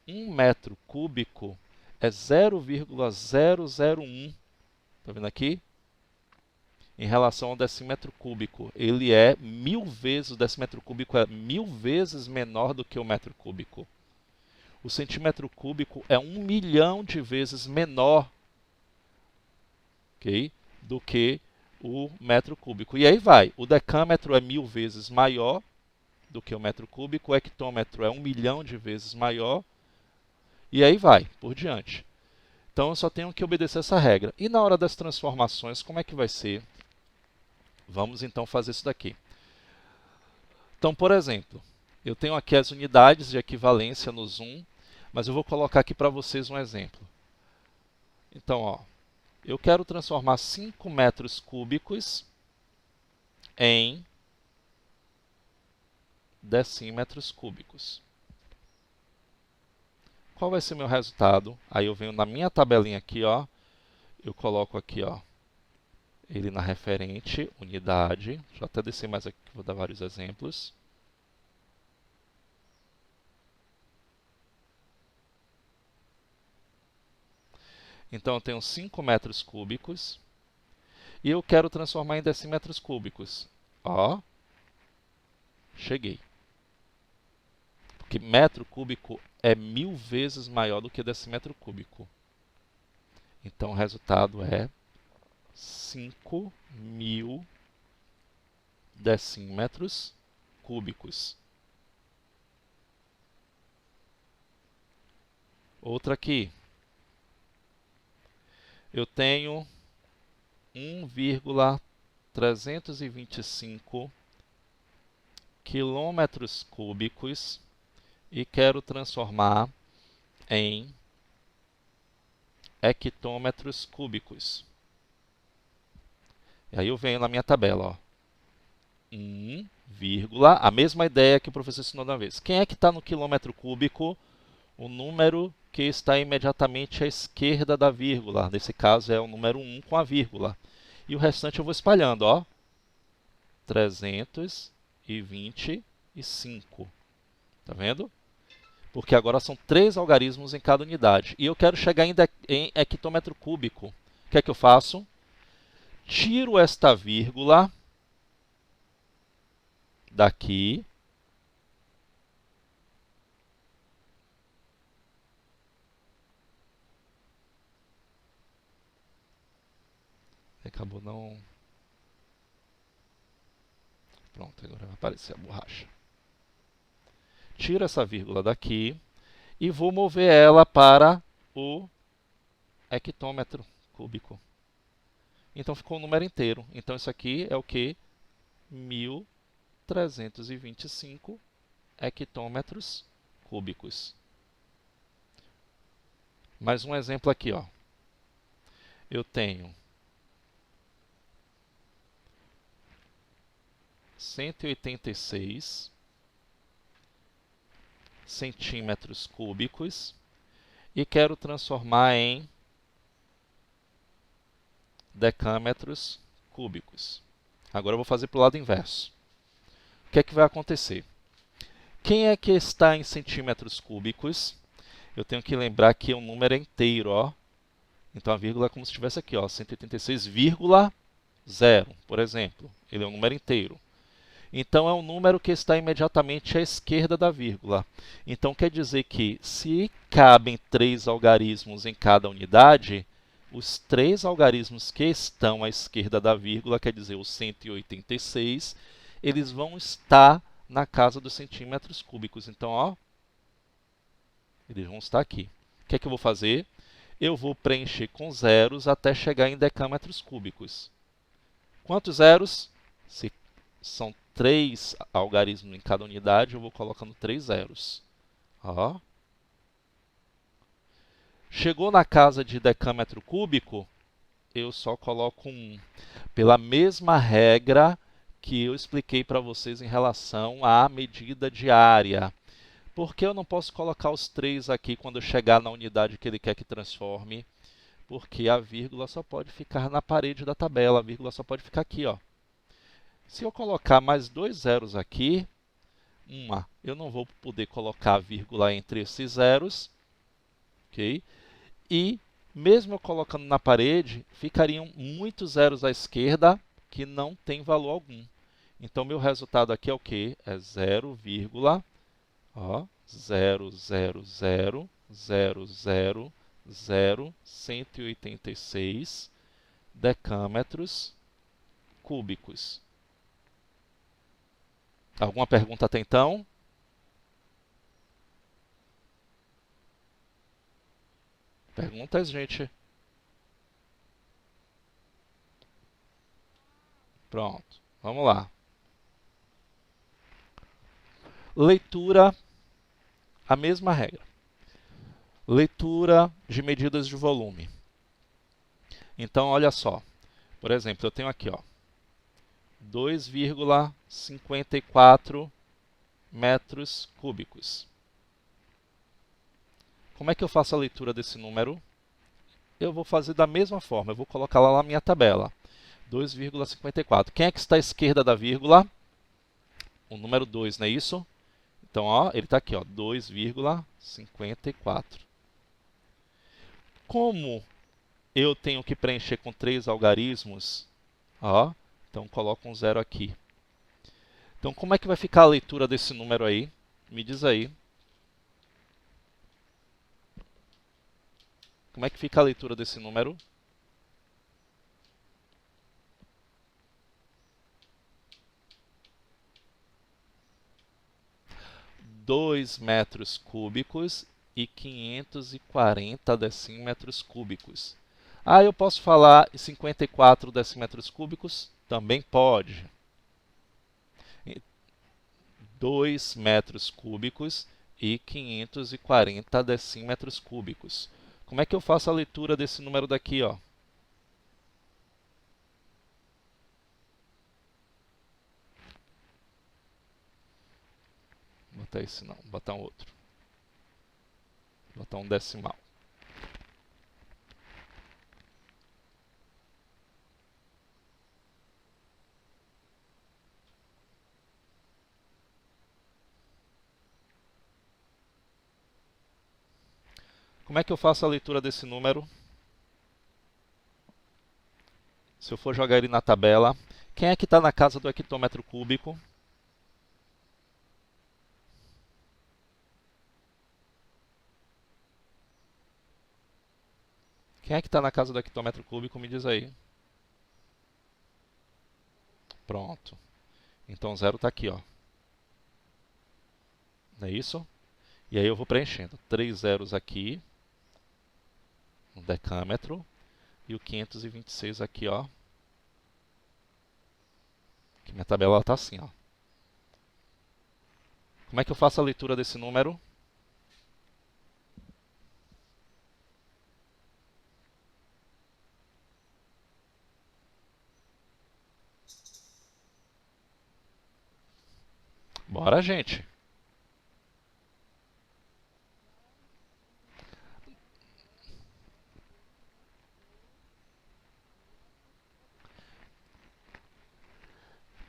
1 metro cúbico é 0,001. Está vendo aqui? Em relação ao decímetro cúbico. Ele é 1000 vezes, o decímetro cúbico é 1000 vezes menor do que o metro cúbico. O centímetro cúbico é 1 milhão de vezes menor, okay, do que o metro cúbico. E aí vai, o decâmetro é 1000 vezes maior do que o metro cúbico, o hectômetro é 1 milhão de vezes maior, e aí vai, por diante. Então eu só tenho que obedecer essa regra. E na hora das transformações, como é que vai ser? Vamos então fazer isso daqui. Então, por exemplo, eu tenho aqui as unidades de equivalência no Zoom, mas eu vou colocar aqui para vocês um exemplo. Então, ó, eu quero transformar 5 metros cúbicos em decímetros cúbicos. Qual vai ser o meu resultado? Aí eu venho na minha tabelinha aqui, ó, eu coloco aqui, ó, ele na referente, unidade. Deixa eu até descer mais aqui, que vou dar vários exemplos. Então eu tenho 5 metros cúbicos e eu quero transformar em decímetros cúbicos. Ó, cheguei. Porque metro cúbico é 1000 vezes maior do que decímetro cúbico. Então o resultado é 5.000 decímetros cúbicos. Outra aqui. Eu tenho 1,325 quilômetros cúbicos e quero transformar em hectômetros cúbicos. E aí eu venho na minha tabela, ó, 1, a mesma ideia que o professor ensinou da vez. Quem é que está no quilômetro cúbico? O número que está imediatamente à esquerda da vírgula. Nesse caso é o número 1 com a vírgula. E o restante eu vou espalhando, ó. 325. Tá vendo? Porque agora são 3 algarismos em cada unidade. E eu quero chegar em hectômetro cúbico. O que é que eu faço? Tiro esta vírgula daqui. Acabou não... Pronto, agora vai aparecer a borracha. Tiro essa vírgula daqui e vou mover ela para o hectômetro cúbico. Então ficou o número inteiro. Então isso aqui é o que? 1.325 hectômetros cúbicos. Mais um exemplo aqui, ó. Eu tenho 186 centímetros cúbicos e quero transformar em decâmetros cúbicos. Agora eu vou fazer para o lado inverso. O que é que vai acontecer? Quem é que está em centímetros cúbicos? Eu tenho que lembrar que o número é inteiro, ó. Então a vírgula é como se estivesse aqui, ó, 186,0, por exemplo. Ele é um número inteiro. Então é um número que está imediatamente à esquerda da vírgula. Então quer dizer que se cabem 3 algarismos em cada unidade, os 3 algarismos que estão à esquerda da vírgula, quer dizer, os 186, eles vão estar na casa dos centímetros cúbicos. Então, ó, eles vão estar aqui. O que é que eu vou fazer? Eu vou preencher com zeros até chegar em decâmetros cúbicos. Quantos zeros? Se são 3 algarismos em cada unidade, eu vou colocando 3 zeros. Ó. Chegou na casa de decâmetro cúbico, eu só coloco 1. Pela mesma regra que eu expliquei para vocês em relação à medida de área. Por que eu não posso colocar os 3 aqui quando eu chegar na unidade que ele quer que transforme? Porque a vírgula só pode ficar na parede da tabela, a vírgula só pode ficar aqui, ó. Se eu colocar mais 2 zeros aqui, eu não vou poder colocar a vírgula entre esses zeros, ok? E, mesmo eu colocando na parede, ficariam muitos zeros à esquerda que não tem valor algum. Então, meu resultado aqui é o quê? É 0,000000186 decâmetros cúbicos. Alguma pergunta até então? Perguntas, gente? Pronto, vamos lá. Leitura, a mesma regra. Leitura de medidas de volume. Então, olha só. Por exemplo, eu tenho aqui, ó, 2,54 metros cúbicos. Como é que eu faço a leitura desse número? Eu vou fazer da mesma forma, eu vou colocar lá na minha tabela. 2,54. Quem é que está à esquerda da vírgula? O número 2, não é isso? Então, ó, ele está aqui, ó, 2,54. Como eu tenho que preencher com 3 algarismos, ó, então coloco um zero aqui. Então, como é que vai ficar a leitura desse número aí? Me diz aí. Como é que fica a leitura desse número? 2 metros cúbicos e 540 decímetros cúbicos. Ah, eu posso falar 54 decímetros cúbicos? Também pode. 2 metros cúbicos e 540 decímetros cúbicos. Como é que eu faço a leitura desse número daqui, ó? Vou botar esse não, vou botar um outro. Vou botar um decimal. Como é que eu faço a leitura desse número? Se eu for jogar ele na tabela, quem é que está na casa do hectômetro cúbico? Quem é que está na casa do hectômetro cúbico? Me diz aí. Pronto. Então, zero está aqui, ó. Não é isso? E aí eu vou preenchendo. 3 zeros aqui, no decâmetro, e o 526 aqui, ó. Que minha tabela está assim, ó. Como é que eu faço a leitura desse número? Bora, gente.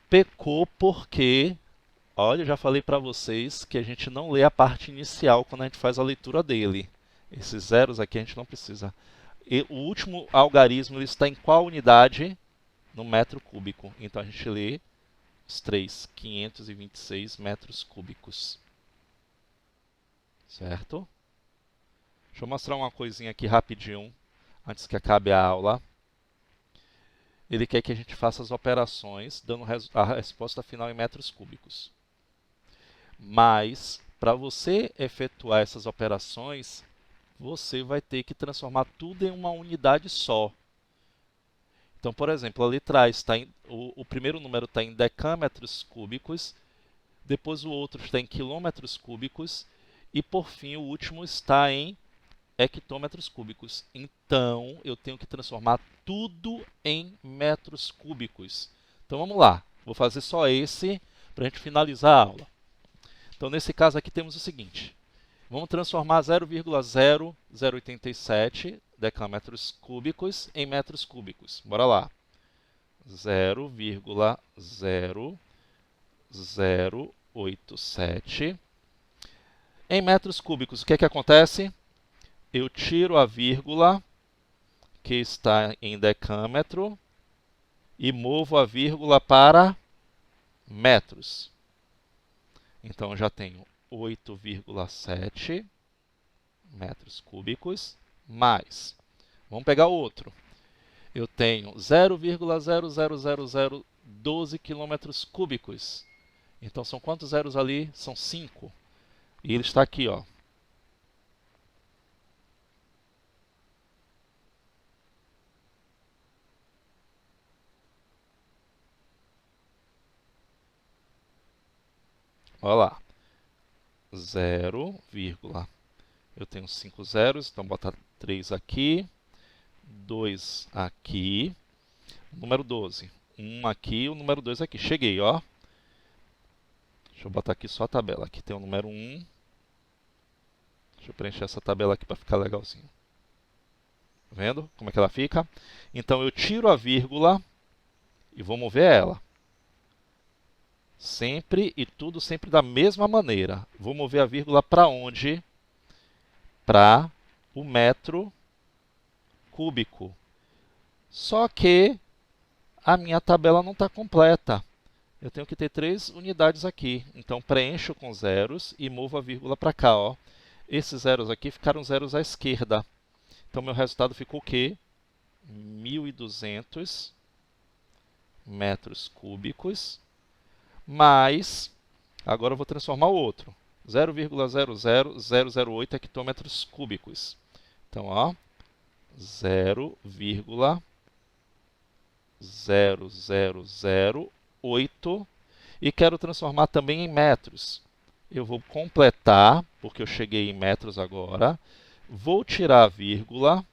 Pecou porque, olha, eu já falei para vocês que a gente não lê a parte inicial quando a gente faz a leitura dele. Esses zeros aqui a gente não precisa. E o último algarismo ele está em qual unidade? No metro cúbico. Então a gente lê os 3, 526 metros cúbicos. Certo? Deixa eu mostrar uma coisinha aqui rapidinho. antes que acabe a aula. Ele quer que a gente faça as operações, dando a resposta final em metros cúbicos. Mas, para você efetuar essas operações, você vai ter que transformar tudo em uma unidade só. Então, por exemplo, ali atrás o primeiro número está em decâmetros cúbicos, depois o outro está em quilômetros cúbicos e, por fim, o último está em hectômetros cúbicos. Então, eu tenho que transformar tudo em metros cúbicos. Então, vamos lá. Vou fazer só esse para a gente finalizar a aula. Então, nesse caso aqui, temos o seguinte. Vamos transformar 0,0087 decâmetros cúbicos em metros cúbicos. Bora lá. 0,0087 em metros cúbicos. O que é que acontece? Eu tiro a vírgula que está em decâmetro e movo a vírgula para metros. Então, já tenho 8,7 metros cúbicos mais. Vamos pegar outro. Eu tenho 0,00012 quilômetros cúbicos. Então, são quantos zeros ali? São 5. E ele está aqui, ó. Olha lá. 0, eu tenho 5 zeros, então botar 3 aqui, 2 aqui, número 12. 1 aqui, o número 2 aqui. Cheguei, ó. Deixa eu botar aqui só a tabela. Aqui tem o número 1. Deixa eu preencher essa tabela aqui para ficar legalzinho. Tá vendo como é que ela fica? Então, eu tiro a vírgula e vou mover ela. Sempre e tudo sempre da mesma maneira. Vou mover a vírgula para onde? Para o metro cúbico. Só que a minha tabela não está completa. Eu tenho que ter 3 unidades aqui. Então, preencho com zeros e movo a vírgula para cá. Ó. Esses zeros aqui ficaram zeros à esquerda. Então, meu resultado ficou o quê? 1.200 metros cúbicos. Mas, agora eu vou transformar o outro. 0,00008 hectômetros cúbicos. Então, ó, 0,0008 e quero transformar também em metros. Eu vou completar, porque eu cheguei em metros agora. Vou tirar a vírgula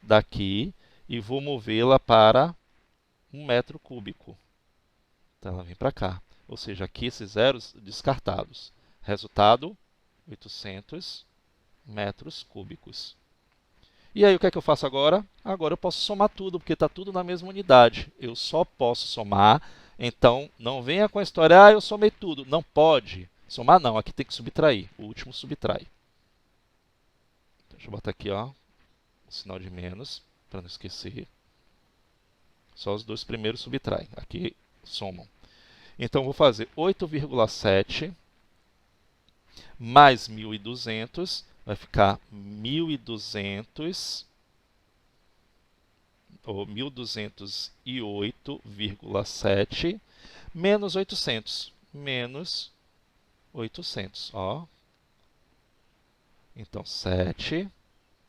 daqui e vou movê-la para 1 metro cúbico. Então, ela vem para cá. Ou seja, aqui esses zeros descartados. Resultado, 800 metros cúbicos. E aí, o que é que eu faço agora? Agora eu posso somar tudo, porque está tudo na mesma unidade. Eu só posso somar. Então, não venha com a história, ah, eu somei tudo. Não pode. Somar não, aqui tem que subtrair. O último subtrai. Deixa eu botar aqui, ó, o sinal de menos, para não esquecer. Só os dois primeiros subtraem. Aqui somam. Então, vou fazer 8,7 mais 1.200, vai ficar 1.200, ou 1.208,7, menos 800. Menos 800, ó. Então, 7,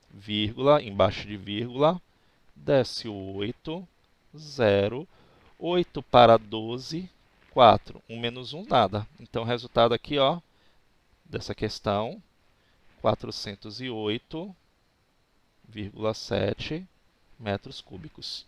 vírgula, embaixo de vírgula, desce o 8, 0, 8 para 12, 4. 1 menos 1, nada. Então, o resultado aqui, ó, dessa questão, 408,7 metros cúbicos.